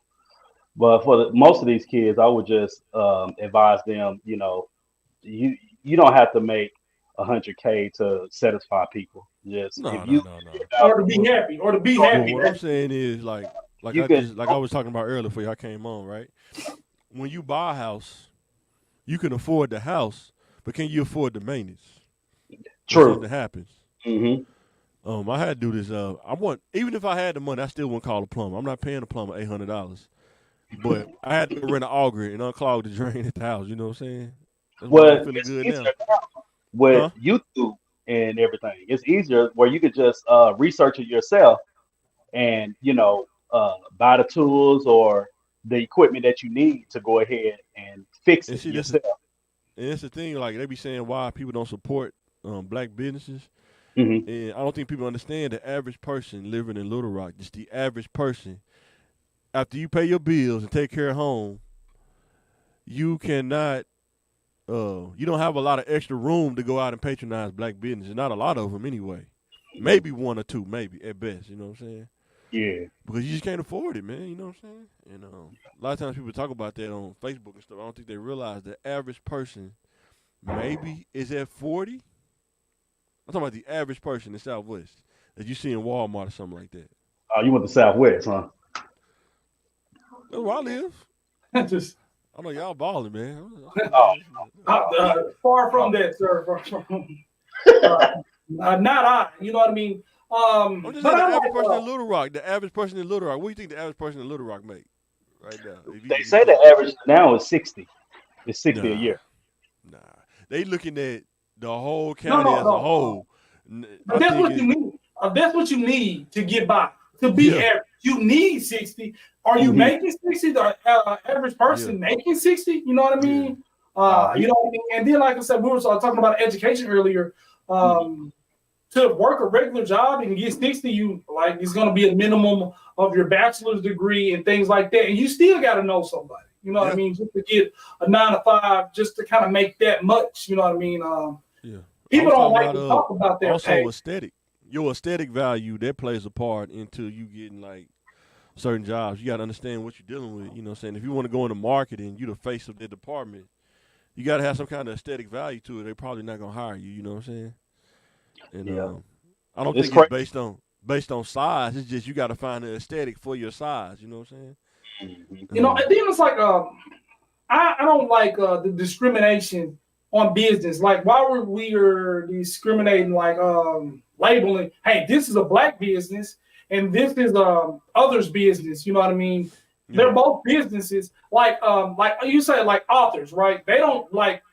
But for most of these kids, I would just advise them, you you don't have to make 100K to satisfy people. Just if No, no, you no, no. Or to be Well, happy, or to be well, happy. what I'm saying is like you can I was talking about earlier before y'all came on, right? When you buy a house, you can afford the house, but can you afford the maintenance when true. something happens? Hmm. I had to do this. Even if I had the money, I still wouldn't call a plumber. I'm not paying a plumber $800, but I had to go rent an auger and unclog the drain at the house. You know what I'm saying? That's why I'm Well, feeling it's good easier now, now with huh? YouTube and everything. It's easier where you could just research it yourself and buy the tools or the equipment that you need to go ahead and fix And it see, yourself. it's the thing. Like they be saying, why people don't support black businesses, Hmm. and I don't think people understand the average person living in Little Rock. Just the average person. After you pay your bills and take care of home, you cannot. You don't have a lot of extra room to go out and patronize black businesses. Not a lot of them anyway. Maybe one or two, maybe at best. You know what I'm saying? Yeah. Because you just can't afford it, man. You know what I'm saying? And a lot of times people talk about that on Facebook and stuff. I don't think they realize the average person maybe is at 40. I'm talking about the average person in Southwest that you see in Walmart or something like that. Oh, you went to Southwest, huh? That's where I live. Just I know y'all balling, man. Oh, far oh. from that, sir. Far from, uh, not I. You know what I mean? I'm just But saying the I average like. person in Little Rock. The average person in Little Rock. What do you think the average person in Little Rock make right now? If They you say the think, average now is 60. It's 60 a nah, year. nah, they looking at the whole No, county no, as a no. whole. But I that's think what you it, need. That's what you need to get by. To be yeah, average, you need 60. Are you Hmm. making 60? The average yeah, person making 60? You know what I yeah, mean? You, You know what I mean? And then, like I said, we were talking about education earlier. mhm. To work a regular job and get 60, you like it's gonna be a minimum of your bachelor's degree and things like that. And you still gotta know somebody, you know what I yeah, mean, just to get a 9 to 5, just to kind of make that much, you know what I mean? yeah. I People was don't talking like about to talk about their also pay. aesthetic. Your aesthetic value that plays a part into you getting like certain jobs. You got to understand what you're dealing with. You know what I'm saying? If you want to go into marketing, you the face of the department, you got to have some kind of aesthetic value to it. They're probably not going to hire you. You know what I'm saying? And Yeah. I don't It's think it's crazy. based on size. It's just you got to find the aesthetic for your size. You know what I'm saying? Hmm. You know, Um, and then it's like I don't like the discrimination on business. Like, why were we are discriminating, like labeling, hey, this is a black business and this is others business. You know what I mean? yeah, They're both businesses. Like you say, like authors, right? They don't like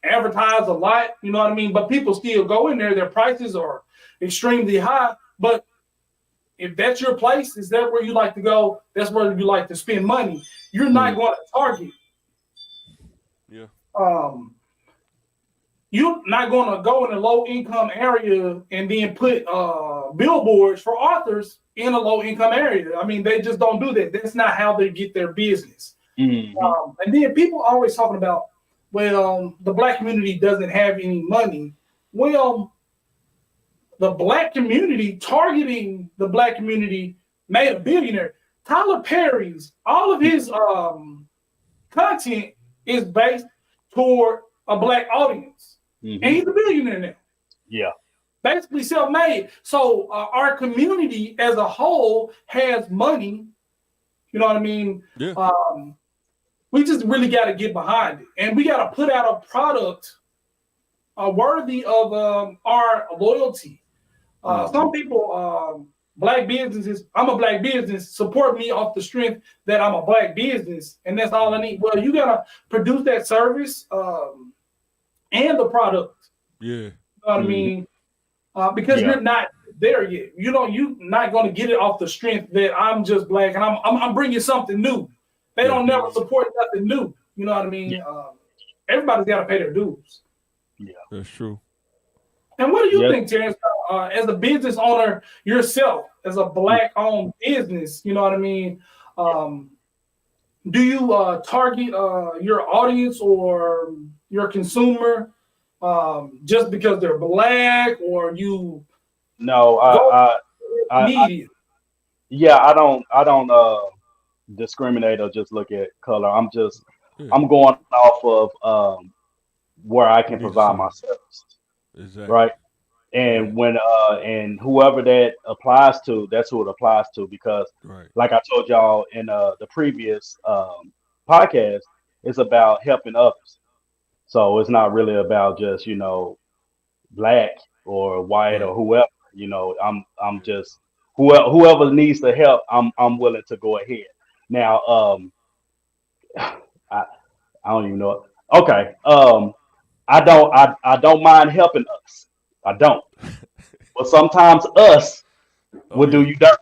advertise a lot. You know what I mean? But people still go in there. Their prices are extremely high. But if that's your place, is that where you like to go? That's where you like to spend money. You're not going to Target. yeah, Um, you're not going to go in a low income area and then put billboards for authors in a low income area. I mean, they just don't do that. That's not how they get their business. Hmm. And then people are always talking about, well, the black community doesn't have any money. Well, the black community targeting the black community made a billionaire. Tyler Perry's all of his content is based toward a black audience, and Hmm. he's a billionaire now, Yeah. basically self-made. So our community as a whole has money. You know what I mean? yeah, Um, we just really got to get behind it, and we got to put out a product worthy of our loyalty. Hmm. Some people, black businesses, I'm a black business, support me off the strength that I'm a black business, and that's all I need. Well, you gotta produce that service and the product. yeah, You know what I Hmm. mean? Because Yeah. you're not there yet. You not going to get it off the strength that I'm just black and I'm bringing something new. They yeah. don't never support nothing new. You know what I Yeah. mean? Everybody's got to pay their dues. Yeah. That's true. And what do you Yes. think, Terrence? As a business owner yourself, as a black-owned business, you know what I mean? Um, do you target your audience or your consumer just because they're black, or you No, go I media? yeah, I don't discriminate or just look at color. Yeah. I'm going off of where I You can need to provide serve. my service, Exactly. right? Yeah. And when and whoever that applies to, that's who it applies to because Right. like I told y'all in the previous podcast, it's about helping others. So it's not really about just, black or white Right. or whoever. I'm Yeah. just whoever needs the help, I'm willing to go ahead. Now, I, I don't even know. Okay. I don't mind helping us. I don't. But sometimes us Oh will do yeah. you dirty.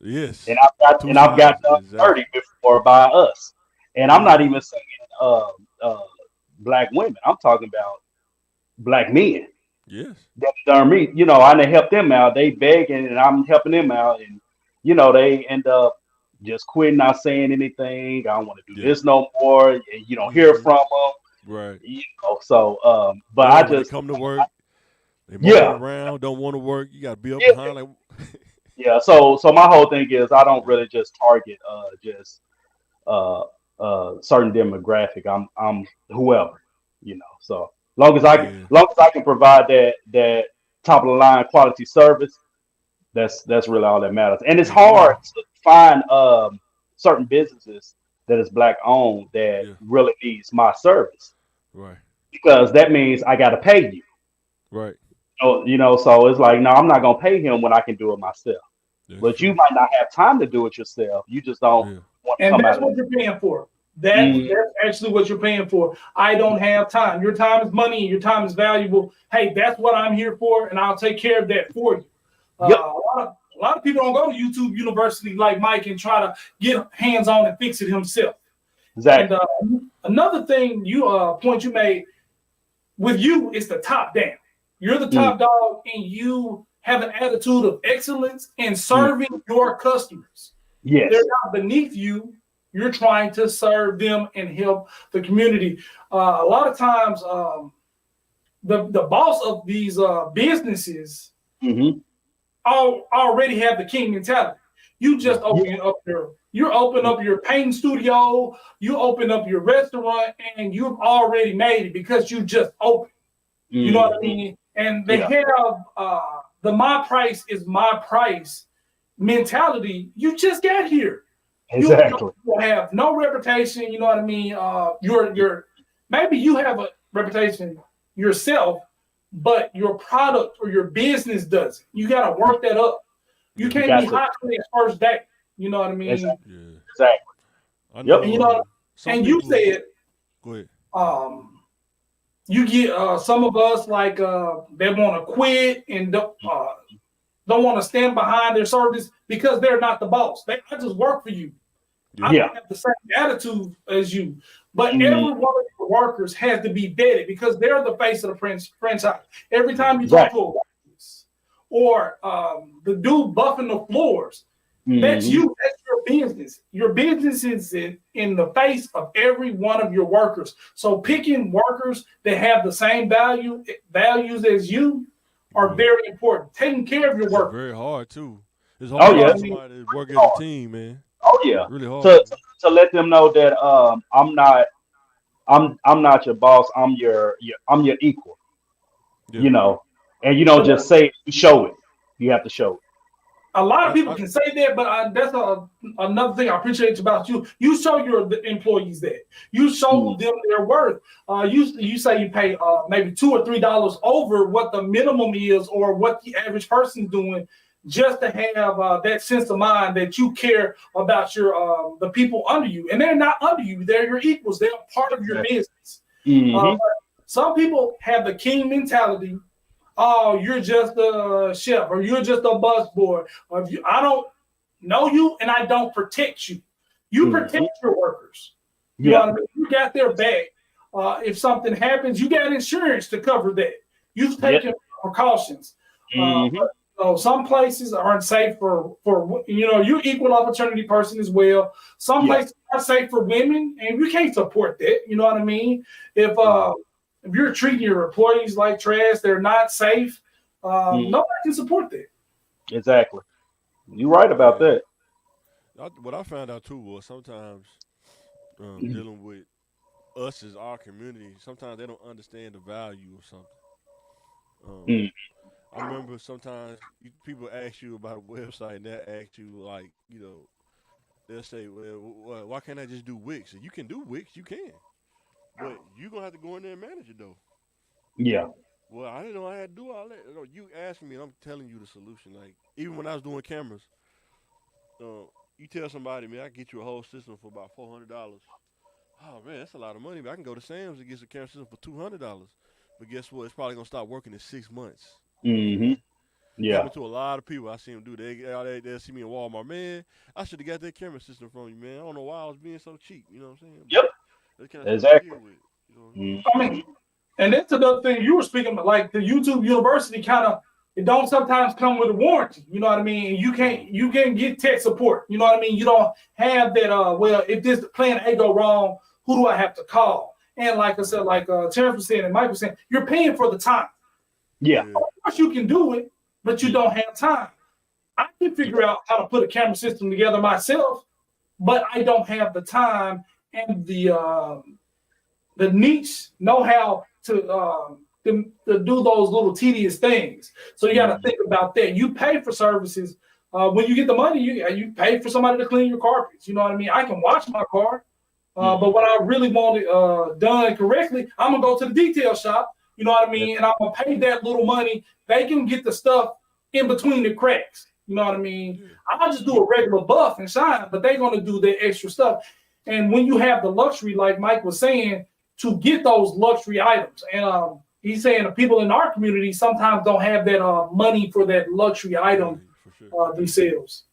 And Yes. I've got done Exactly. dirty before by us. And I'm not Yeah. even saying uh uh black women. I'm talking about black men Yes. that done me. I done help them out. They begging and I'm helping them out, and they end up just quitting, not saying anything. I don't want to do Yeah. this no more. And you don't hear Hmm. from them. Right. So but I Or when they just come to work, they moping yeah, around, don't want to work. You got to be up yeah, behind like. yeah. So my whole thing is I don't Yeah. really just target just uh certain demographic. I'm whoever, So Yeah. long as I can provide that top of the line quality service, that's really all that matters. And it's hard Amen. to find certain businesses that is black owned that Yeah. really needs my service Right. because that means I got to pay you. Right. So it's like, no, I'm not gonna pay him when I can do it myself. That's But you true. might not have time to do it yourself. You just don't Yeah. want to And come that's out of what you're paying for. mm, That's actually what you're paying for. I don't have time. Your time is money, and your time is valuable. Hey, that's what I'm here for, and I'll take care of that for you. yep, A lot of people don't go to YouTube University like Mike and try to get hands on and fix it himself. And exactly. another thing point you made with you is the top down. You're the Mm, top dog, and you have an attitude of excellence in mm, serving your customers. They're yes. not beneath you. You're trying to serve them and help the community. A lot of times, the boss of these businesses Hmm. already have the king mentality. You just Yeah. open up your painting studio, you open up your restaurant, and you've already made it because you just opened. You know what I Hmm. mean? And they Yeah, have the my price is my price mentality. You just got here. You exactly. have no reputation. You know what I mean? You're maybe you have a reputation yourself, but your product or your business doesn't. You got to work that up. You Yeah. You can't be got to hot on that first day. You know what I mean? exactly. Yeah. Exactly. I Yep. And know. Some you people. said Go ahead. um, you get some of us like they want to quit and don't want to stand behind their service because they're not the boss. I just work for you. I Yeah. Yeah. don't have the same attitude as you, but Hmm. every one of your workers has to be vetted because they're the face of the franchise. Every Yeah. time you talk Right. to a waitress or the dude buffing the floors, that's Hmm. you. That's your business. Your business is in the face of every one of your workers. So picking workers that have the same values as you are Yeah. very important. Taking care of your It's workers. very hard too. It's Oh You hard know to what yeah. I get mean? somebody to work as a team, man. Oh yeah. Really hard. To let them know that I'm not your boss. I'm your equal. Yeah. You know, and you don't just say it. You show it. You have to show A lot of people I can say that, but that's another thing I appreciate about you. You show your employees that. You it. show them their worth. You say you pay maybe $2 or $3 over what the minimum is or what the average person's doing, just to have that sense of mind that you care about the people under you, and they're not under you; they're your equals. They're part of your Exactly. business. Uh, Hmm. some people have the king mentality. Oh, you're just a chef, or you're just a busboy, or I don't know you and I don't protect you. You Hmm. protect your workers. You know Yeah. what I mean? You got their back. If something happens, you got insurance to cover that. You've Yep. taken precautions. Hmm. Some places aren't safe for you're equal opportunity person as well. Some Yeah. places are safe for women, and we can't support that. You know what I mean? If Yeah. if you're treating your employees like trash, they're not safe. Nobody can support that. Exactly. You're right about that. What I found out too was sometimes dealing with us as our community, sometimes they don't understand the value of something. Um, Mm. I remember sometimes people ask you about a website and they'll ask you like, they'll say, well, why can't I just do Wix? And you can do Wix, you can, but you're gonna have to go in there and manage it though. Yeah. Well, I didn't know I had to do all that. No, you asked me, and I'm telling you the solution. Like even when I was doing cameras, you tell somebody, man, I can get you a whole system for about $400. Oh man, that's a lot of money. But I can go to Sam's and get some camera system for $200. But guess what? It's probably gonna start working in 6 months. You know what I'm Mm-hmm. saying? Yeah. Happened to a lot of people. I see them do. They'll see me in Walmart. Man, I should have got that camera system from you, man. I don't know why I was being so cheap. You know what I'm saying? Yep. But that's kind of stuff to Exactly. deal with. You know what I Mm. mean? I mean, and that's another thing you were speaking about, like the YouTube University kind of, it don't sometimes come with a warranty. You know what I mean? You can't get tech support. You know what I mean? You don't have that. Well, if this plan A go wrong, who do I have to call? And like I said, like Terrence was saying and Mike was saying, you're paying for the time. Yeah. Of course you can do it, but you don't have time. I can figure out how to put a camera system together myself, but I don't have the time and the niche know-how to do those little tedious things. So you got to think about that. You pay for services. When you get the money, you pay for somebody to clean your carpets. You know what I mean? I can wash my car, but when I really want it done correctly, I'm gonna go to the detail shop. You know what I mean? And I'm gonna pay that little money. They can get the stuff in between the cracks. You know what I mean? I'll just do a regular buff and shine, but they're gonna do the extra stuff. And when you have the luxury, like Mike was saying, to get those luxury items, and he's saying the people in our community sometimes don't have that money for that luxury item For sure. themselves.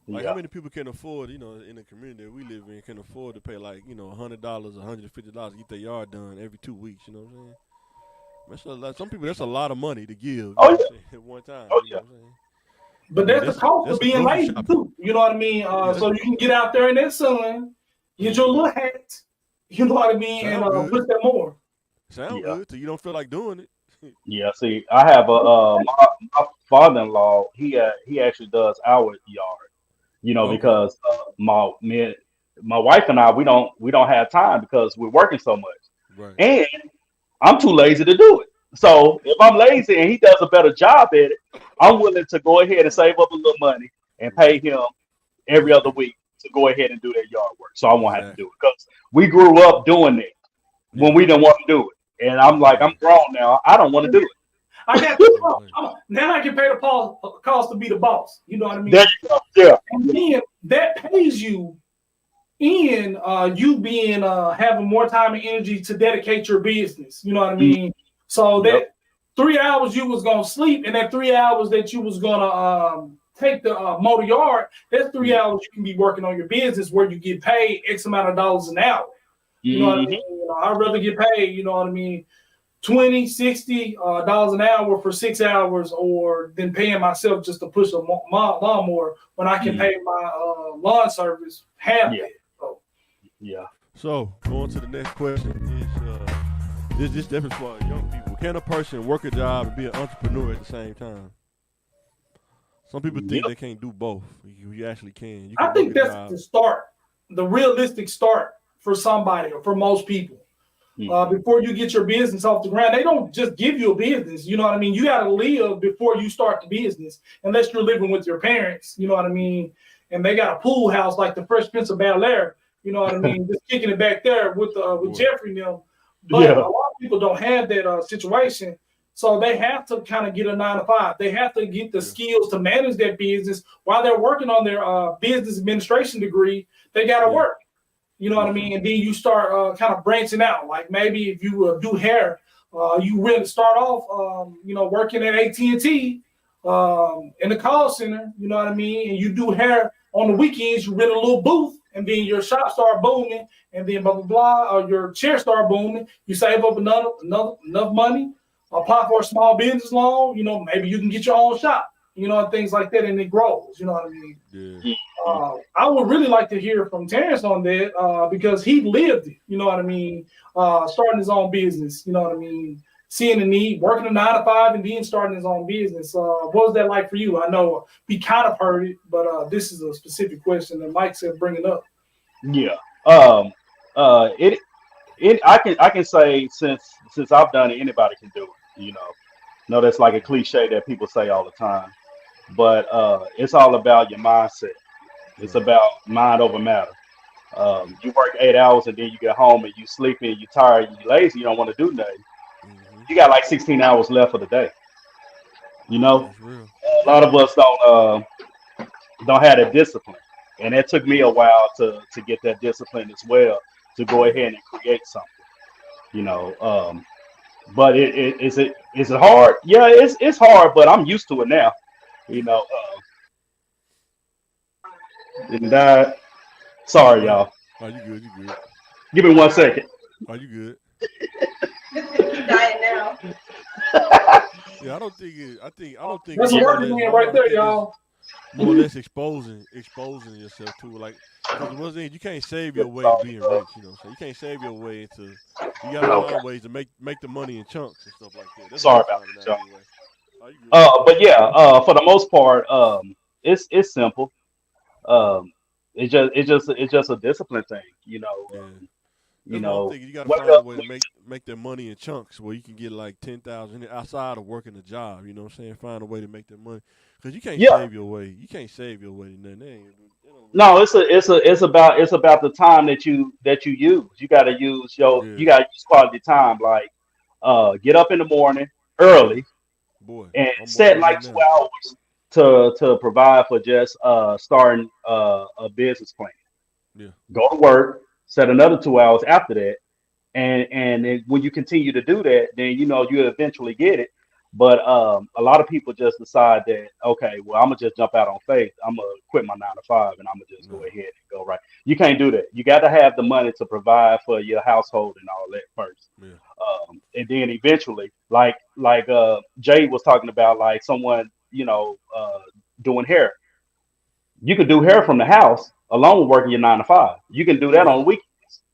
Like how many people can afford, in the community that we live in, can afford to pay like, $100, $150 to get their yard done every 2 weeks. You know what I'm saying? That's a lot. Some people, that's a lot of money to give. You know what I'm saying, at one time. Oh, You know what I'm saying? But that's the cost of being lazy too. You know what I mean? So you can get out there in that sun, get your little hat. You know what I mean? Sound And good. push that more. Sound good till you don't feel like doing it. Yeah. See, I have my father-in-law. He actually does our yard. Okay. Because my wife and I we don't have time because we're working so much, Right. and I'm too lazy to do it. So if I'm lazy and he does a better job at it, I'm willing to go ahead and save up a little money and pay him every other week to go ahead and do that yard work. So I won't have to do it because we grew up doing it when we didn't want to do it. And I'm like, I'm grown now. I don't want to do it. I got this. Now I can pay the cost to be the boss. You know what I mean? There you go. Yeah. And then that pays you in you being having more time and energy to dedicate your business. You know what I mean? So that 3 hours you was gonna sleep, and that 3 hours that you was gonna take the motor yard, that's 3 hours you can be working on your business where you get paid X amount of dollars an hour. You know what I mean? I'd rather get paid, you know what I mean, $20, $60 an hour for 6 hours, or than paying myself just to push a lawnmower when I can pay my lawn service half that. So. Yeah. So going to the next question is this difference for young people. Can a person work a job and be an entrepreneur at the same time? Some people think they can't do both. You actually can. You can I think work a that's job. the start, the realistic start for somebody or for most people. Before you get your business off the ground, they don't just give you a business. You know what I mean? You got to live before you start the business, unless you're living with your parents. You know what I mean? And they got a pool house like the Fresh Prince of Bel-Air. You know what I mean? Just kicking it back there with Jeffrey and them. But a lot of people don't have that situation. So they have to kind of get a 9-to-5. They have to get the skills to manage their business while they're working on their business administration degree. They got to work. You know what I mean? And then you start kind of branching out. Like maybe if you do hair, you really start off, working at AT&T in the call center. You know what I mean? And you do hair on the weekends. You rent a little booth, and then your shop start booming, and then blah blah blah. Or your chair start booming. You save up enough money, apply for a small business loan. You know, maybe you can get your own shop. and things like that, and it grows. You know what I mean? Yeah. I would really like to hear from Terrence on that because he lived it. You know what I mean? Starting his own business. You know what I mean? Seeing the need, working a 9 to 5, and then starting his own business. What was that like for you? I know we kind of heard it, but this is a specific question that Mike said bring it up. Yeah. It I can say since I've done it, anybody can do it. No, that's like a cliche that people say all the time, but it's all about your mindset. It's Right. about mind over matter. You work 8 hours and then you get home and you sleepy, you tired, you lazy, you don't want to do nothing. Mm-hmm. You got like 16 hours left for the day. You know, That's real. a lot of us don't have that discipline, and it took me a Right. while to get that discipline as well to go ahead and create something. You know, but is it hard? Yeah, it's hard, but I'm used to it now. You know, and that. Sorry, Right. y'all. Are you good? You good? Give me 1 second. Are you good? Dying now. Yeah, I don't think it. I don't think That's it's a all working that man right hard. I there, think it's y'all. more or less exposing yourself to it. Like, because the one thing you can't save your way to being rich. So you can't save your way into. You got to Okay. find ways to make the money in chunks and stuff like that. That's what Sorry I'm about finding that, out y'all. anyway. Are you good? But yeah, for the most part, it's simple. Um, it's just a discipline thing. Yeah. You That's what I'm know, thinking. You got to wake find a up. way to make that money in chunks where you can get like 10,000 outside of working a job. You know what I'm saying? Find a way to make that money because you can't Yeah. save your way. You can't save your way to nothing. They don't really No, work it's a, like it's a, it's about, it's about the time that you use. You got to use that. you Yeah, got to use quality time. Like, get up in the morning yeah. early Boy, and I'm set working on like that two now. hours to provide for just starting a business plan. Yeah, Go to work, set another 2 hours after that, and then when you continue to do that, then you eventually get it. But a lot of people just decide that, okay, well, I'm gonna just jump out on faith. I'm gonna quit my 9 to 5 and I'm gonna just go no, ahead and go right. You can't do that. You got to have the money to provide for your household and all that first, yeah, and then eventually, like Jay was talking about, like someone doing hair. You could do hair from the house along with working your 9 to 5. You can do that yeah, on weekends.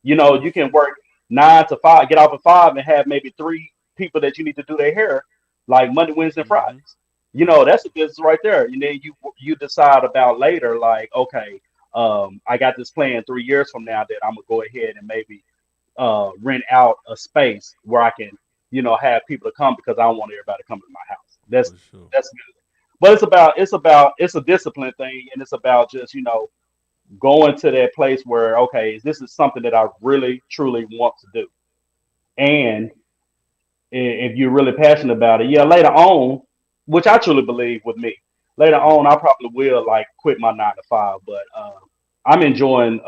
yeah. You That's can true. work 9 to 5, get off at 5, and have maybe 3 people that you need to do their hair, like Monday, Wednesday, and Mm-hmm. Fridays. Right. That's a business right there. And then you decide about later, like, okay, I got this plan 3 years from now that I'm gonna go ahead and maybe rent out a space where I can, have people to come because I don't want everybody coming to my house. That's For sure. that's good. But it's a discipline thing, and it's about just going to that place where, okay, this is something that I really truly want to do. And if you're really passionate about it, yeah, later on, which I truly believe with me, later Yeah, on I probably will like quit my 9 to 5, but I'm enjoying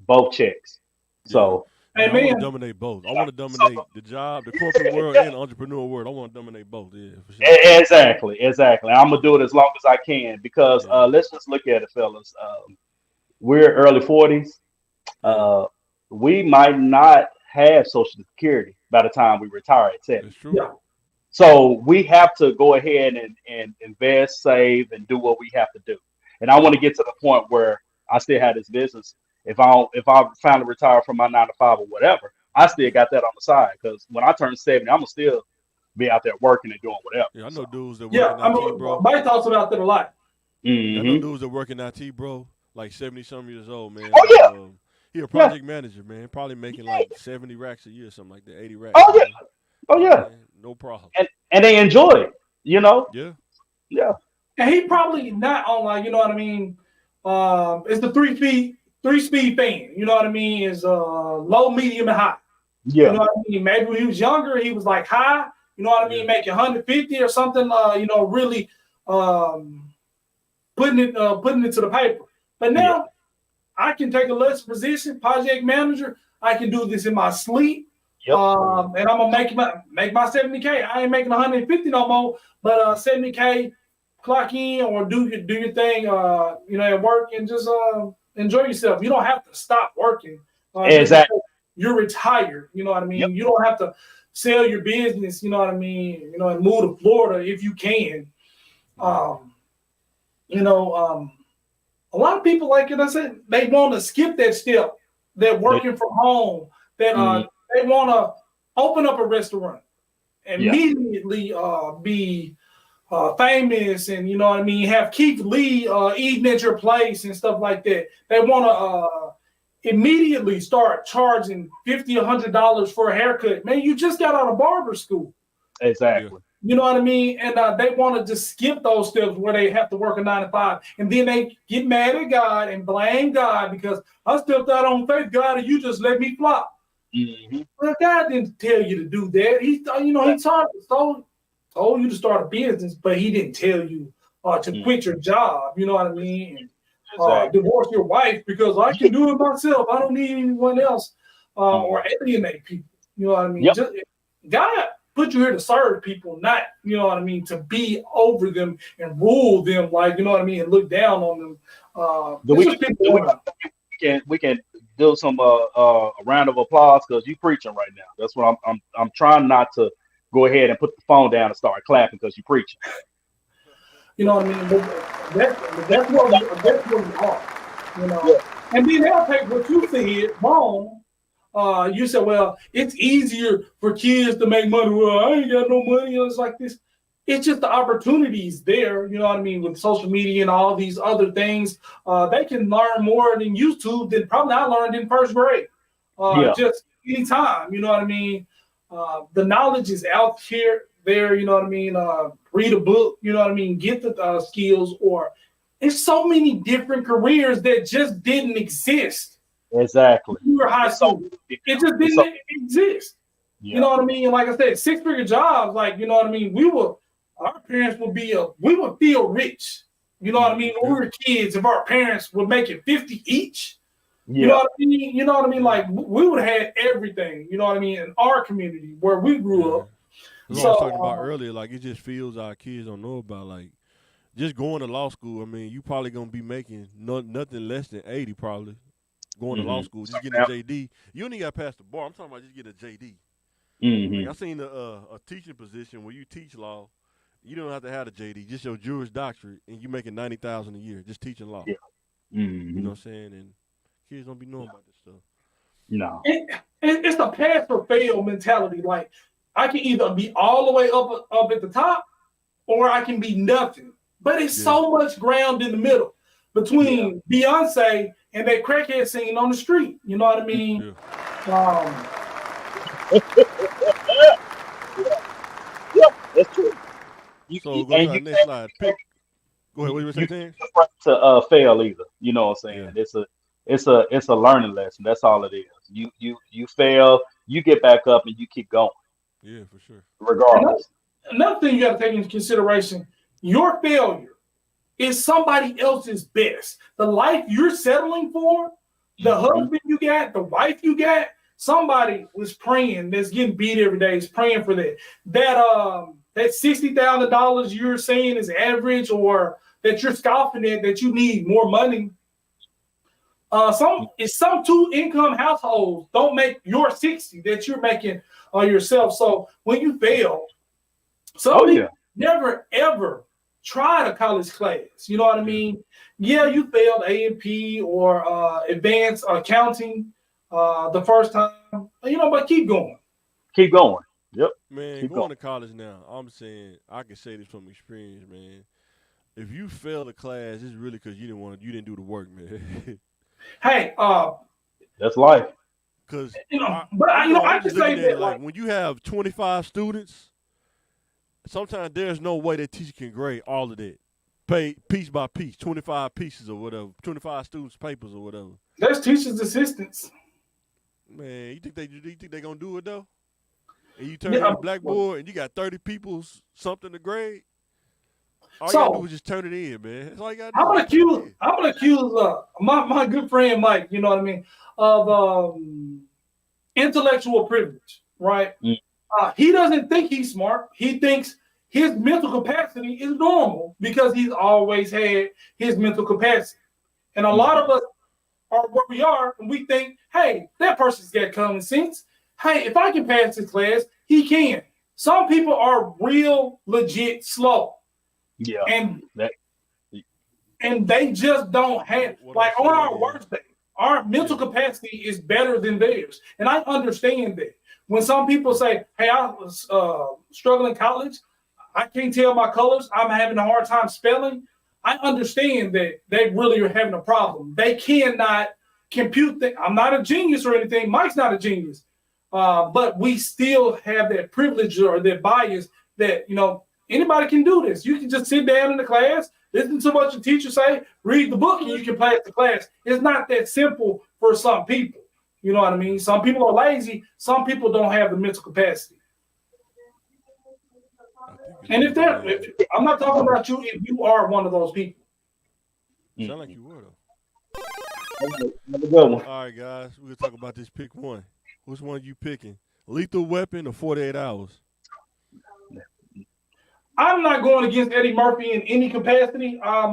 both checks. yeah. So Yeah, I want to Amen. dominate both. I yeah, want to so dominate the job, the corporate world, yeah, and the entrepreneur world. I want to dominate both. Yeah, for sure. exactly. I'm gonna do it as long as I can because Yeah, let's just look at it, fellas. We're early 40s. yeah. Uh, we might not have Social Security by the time we retire at 70. That's true. Yeah. So we have to go ahead and invest, save, and do what we have to do. And I want Yeah, to get to the point where I still have this business. If I finally retire from my 9 to 5 or whatever, I still yeah. got that on the side because when I turn 70, I'm gonna still be out there working and doing whatever. Yeah, I So, know dudes that work Yeah. in I IT, mean, bro. Mike talks about that a lot. Yeah, I know hmm dudes that work in IT, bro. Like 70 some years old, man. oh Like yeah, he a yeah, project manager, man. Probably making like 70 racks a year, something like that. 80 racks, oh yeah, man. oh yeah, Man, no problem. and they enjoy it. You know, Yeah, yeah, And he probably not on like, you know what I mean? It's the 3 speed fan. You know what I mean? Is low, medium, and high. You yeah, know what I mean? Maybe when he was younger, he was like high, you know what I yeah, mean, making 150 or something, really putting it to the paper. But yeah, now I can take a lesser position, project manager. I can do this in my sleep. yep, yeah, And I'm gonna make my 70K. I ain't making 150 no more, but 70K, clock in or do your thing, at work and just enjoy yourself. You don't have to stop working just exactly. because you're retired. You know what I Yep. mean? You don't have to sell your business. You know what I mean? And move to Florida if you can. yeah. Um, you know, a lot of people, like I said, they want to skip that step. They're working from home. That they want to open up a restaurant, immediately be famous, and you know what I mean, have Keith Lee eating at your place and stuff like that. They want to immediately start charging $50, $100 for a haircut. Man, you just got out of barber school. Exactly. You know what I mean? And they want to just skip those steps where they have to work a 9 to 5. And then they get mad at God and blame God because I stepped out on faith, God, and you just let me flop. Mm-hmm. Well, God didn't tell you to do that. He told you to start a business, but he didn't tell you to quit your job. You know what I mean? Divorce your wife because I can do it myself. I don't need anyone else or alienate people. You know what I mean? Yep. God put you here to serve people, not, you know what I mean, to be over them and rule them, like, you know what I mean, and look down on them. We can do some a round of applause because you preaching right now. That's what I'm trying not to go ahead and put the phone down and start clapping because you're preaching. You know what I mean? That's what we are. You know, and then they'll take what you said wrong. You said, well, it's easier for kids to make money. Well, I ain't got no money. It's like this. It's just the opportunities there. You know what I mean? With social media and all these other things, they can learn more than YouTube than probably I learned in first grade. Just anytime. You know what I mean? The knowledge is out there. You know what I mean? Read a book. You know what I mean? Get the skills. Or there's so many different careers that just didn't exist. Exactly. We were high school. It just didn't exist. Yeah. You know what I mean? Like I said, 6-figure jobs, like, you know what I mean? Our parents we would feel rich. You know what I mean? When we were kids, if our parents were making 50 each, you know what I mean? You know what I mean? Like, we would have had everything, you know what I mean, in our community where we grew up. That's what I was talking about earlier. Like, it just feels our kids don't know about, like, just going to law school. I mean, you probably going to be making nothing less than 80 probably. Going to law school, just getting a JD. You don't even got past the bar. I'm talking about just get a JD. Like, I seen a teaching position where you teach law. You don't have to have a JD, just your Juris Doctorate, and you making $90,000 a year just teaching law. You know what I'm saying? And kids don't be knowing about this stuff. No, it's the pass or fail mentality. Like, I can either be all the way up at the top, or I can be nothing. But it's so much ground in the middle between Beyonce and that crackhead singing on the street. You know what I mean? That's true. So go to the next slide. Go ahead. What you were saying? To fail either. You know what I'm saying? Yeah. It's a learning lesson. That's all it is. You fail, you get back up, and you keep going. Yeah, for sure. Regardless. Another thing you got to take into consideration: your failure is somebody else's best. The life you're settling for, the husband you got, the wife you got, somebody was praying that's getting beat every day is praying for that. That $60,000 you're saying is average, or that you're scoffing at, that you need more money. Some 2-income households don't make your 60 that you're making yourself. So when you fail, people never ever tried a college class. You know what I mean? Yeah, you failed A&P or advanced accounting the first time, you know, but keep going. Keep going. Yep. Man, going to college now, I'm saying, I can say this from experience, man. If you fail a class, it's really because you didn't do the work, man. Hey, that's life. Because I can say that, like, when you have 25 students, sometimes there's no way that teacher can grade all of that. Pay piece by piece, 25 pieces or whatever, 25 students' papers or whatever. There's teachers' assistants. Man, you think they gonna do it though? And you turn on the blackboard and you got 30 people something to grade. All you gotta do is just turn it in, man. That's all you gotta do. I'm gonna accuse my good friend Mike, you know what I mean, of intellectual privilege, right? He doesn't think he's smart. He thinks his mental capacity is normal because he's always had his mental capacity. And a lot of us are where we are, and we think, hey, that person's got common sense. Hey, if I can pass this class, he can. Some people are real legit slow. Yeah. And and they just don't have What like I'm on our saying worst day, our mental capacity is better than theirs, and I understand that. When some people say, "Hey, I was struggling in college, I can't tell my colors, I'm having a hard time spelling," I understand that they really are having a problem. They cannot compute that. I'm not a genius or anything. Mike's not a genius, but we still have that privilege or that bias that anybody can do this. You can just sit down in the class, listen to what your teacher say, read the book, and you can pass the class. It's not that simple for some people. You know what I mean? Some people are lazy. Some people don't have the mental capacity. And if I'm not talking about you, if you are one of those people. Sound like you were though. Have a good one. All right, guys, we're gonna talk about this. Pick one. Which one are you picking? Lethal Weapon or 48 Hours? I'm not going against Eddie Murphy in any capacity. I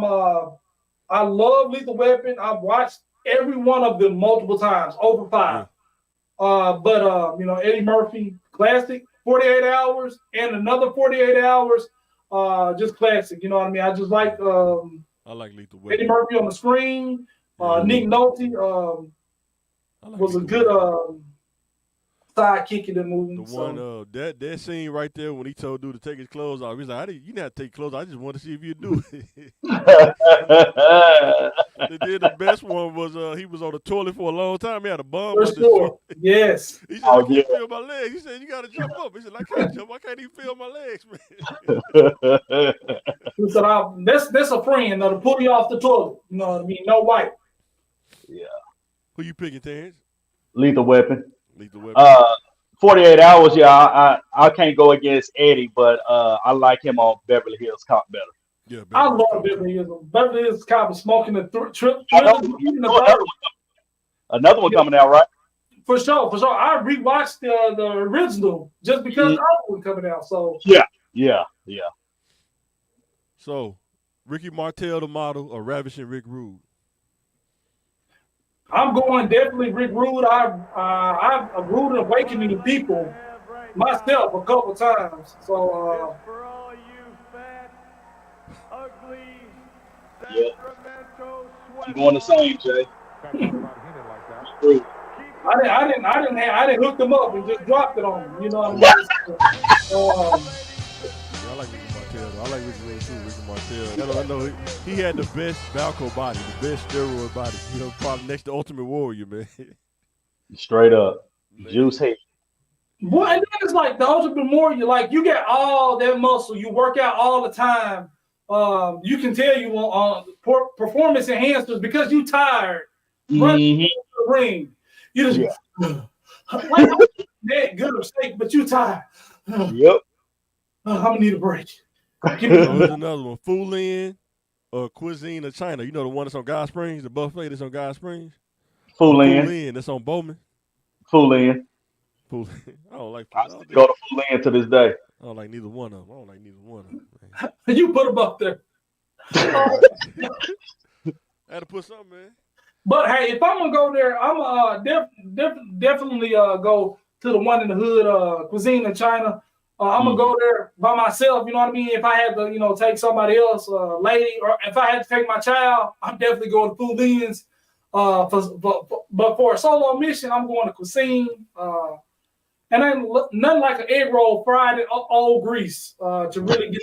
love Lethal Weapon. I've watched every one of them multiple times, over 5. Yeah. But Eddie Murphy, classic, 48 Hours, and another 48 Hours, just classic. You know what I mean? I just like I like Lethal Weapon. Eddie Murphy on the screen. Nick Nolte was a good sidekick in the movie. The one that scene right there when he told dude to take his clothes off, he's like, "You didn't have to take clothes. I just wanted to see if you do it." And then the best one was he was on the toilet for a long time. He had a bum. For sure. Yes. He said, "I can't feel my legs." He said, "You got to jump up." He said, "I can't jump. I can't even feel my legs, man." He said, "That's a friend that'll pull you off the toilet." You know what I mean? No wipe. Yeah. Who you picking, Terrence? Lethal Weapon. Lethal Weapon. 48 Hours. Yeah, I can't go against Eddie, but I like him on Beverly Hills Cop better. Yeah, I love Beverly Hills. Beverly Hills Cop is smoking the another one coming out, right? For sure. I rewatched the original just because the other one coming out. So yeah. So, Ricky Martel, the model, or Ravishing Rick Rude? I'm going definitely Rick Rude. I've rooted Awakening people myself a couple times. So yeah. I'm going the same, Jay. I didn't hook them up and just dropped it on them. You know what I mean? I like Ricky Martel. I like Ricky Rude too. Ricky Martel. I know he had the best Balco body, the best steroid body. Probably next to Ultimate Warrior, man. Straight up, juice hate. Boy, and then it's like the Ultimate Warrior. Like you get all that muscle, you work out all the time. You can tell you on performance enhancers because you tired. Running to the ring, you just like that good of steak, but you tired. Yep. I'm gonna need a break. Here's another one: Full-In or Cuisine of China. You know the one that's on God Springs, the buffet that's on God Springs. Full-In. That's on Bowman. Full-In. I don't like. I still go to Full-In to this day. I don't like neither one of them. Man. You put them up there. I had to put something, man. But hey, if I'm gonna go there, I'm definitely go to the one in the hood, Cuisine in China. I'm gonna go there by myself. You know what I mean? If I had to, take somebody else, lady, or if I had to take my child, I'm definitely going to Full-In's. But for a solo mission, I'm going to Cuisine. And then nothing like an egg roll fried in old grease to really get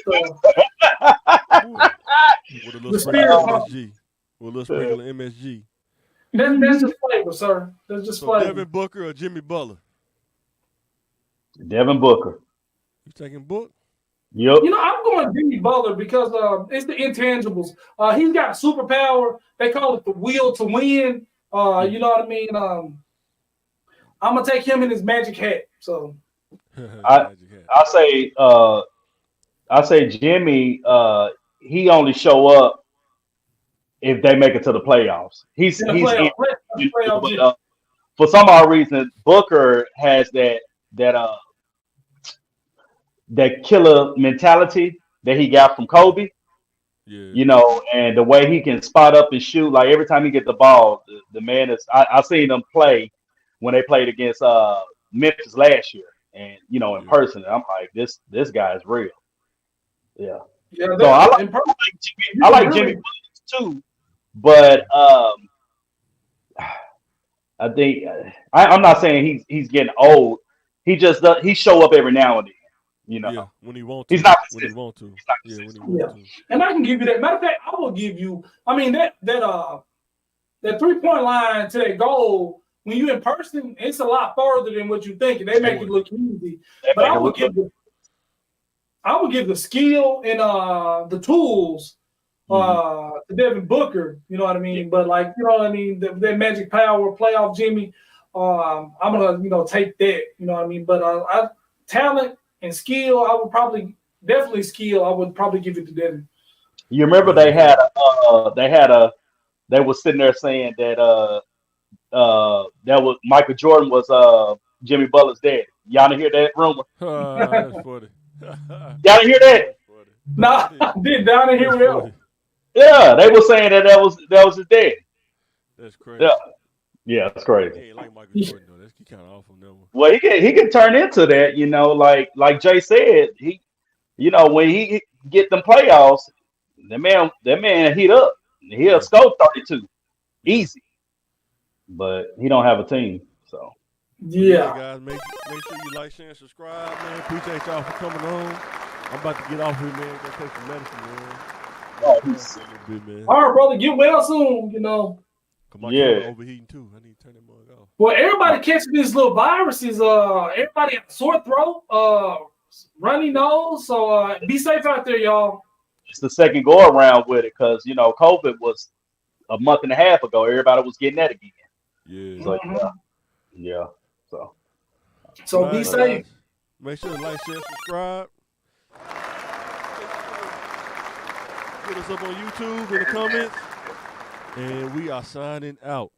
with a little sprinkle of MSG. With a little sprinkle of MSG. That's just flavor, sir. That's just flavor. Devin Booker or Jimmy Butler? Devin Booker. You taking Book? Yep. I'm going Jimmy Butler because it's the intangibles. He's got a superpower. They call it the will to win. You know what I mean? I'm gonna take him in his magic hat. So I say Jimmy. He only show up if they make it to the playoffs. He's for some odd reason Booker has that killer mentality that he got from Kobe. Yeah. And the way he can spot up and shoot, like every time he get the ball, the man is. I seen him play when they played against Memphis last year, and in person, I'm like, this guy is real. Yeah. Yeah. So I like Jimmy too. But I think I'm not saying he's getting old. He just he show up every now and then. You know, Yeah, when he want he's to. not When he consistent. want to. He's not Yeah, when he consistent. want Yeah, to. and I can give you that. Matter of fact, I will give you. I mean that 3-point line to that goal. When you in person, it's a lot further than what you think, and they make it look easy. They But make it look good. I would give the skill and the tools to Devin Booker. You know what I mean? Yeah. But like, you know what I mean? That magic power, playoff Jimmy. I'm gonna take that. You know what I mean? But talent and skill, I would probably definitely skill. I would probably give it to Devin. You remember they were sitting there saying that that was Michael Jordan was Jimmy Butler's dad. Y'all didn't hear that rumor? That's funny. Y'all didn't hear that? Funny. Nah, I did down in here That's with funny. Yeah, they were saying that was his dad. That's crazy. Yeah, that's He crazy. ain't like Michael Jordan though. That's kind of off on that one. Well, he can turn into that, you know, like Jay said, when he get them playoffs, that man heat up. He'll score 32 easy, but he don't have a team, so. Yeah. Guys, make sure you like, share, and subscribe, man. Appreciate y'all for coming on. I'm about to get off here, man. Go take some medicine, man. Man. All right, brother, get well soon. You know. Come on, camera overheating too. I need to turn that mug off. Well, everybody catching these little viruses. Everybody got sore throat, runny nose. So be safe out there, y'all. It's the second go around with it because COVID was a month and a half ago. Everybody was getting that again. Yeah. So, yeah. So be safe. Guys, make sure to like, share, subscribe. Hit us up on YouTube in the comments. And we are signing out.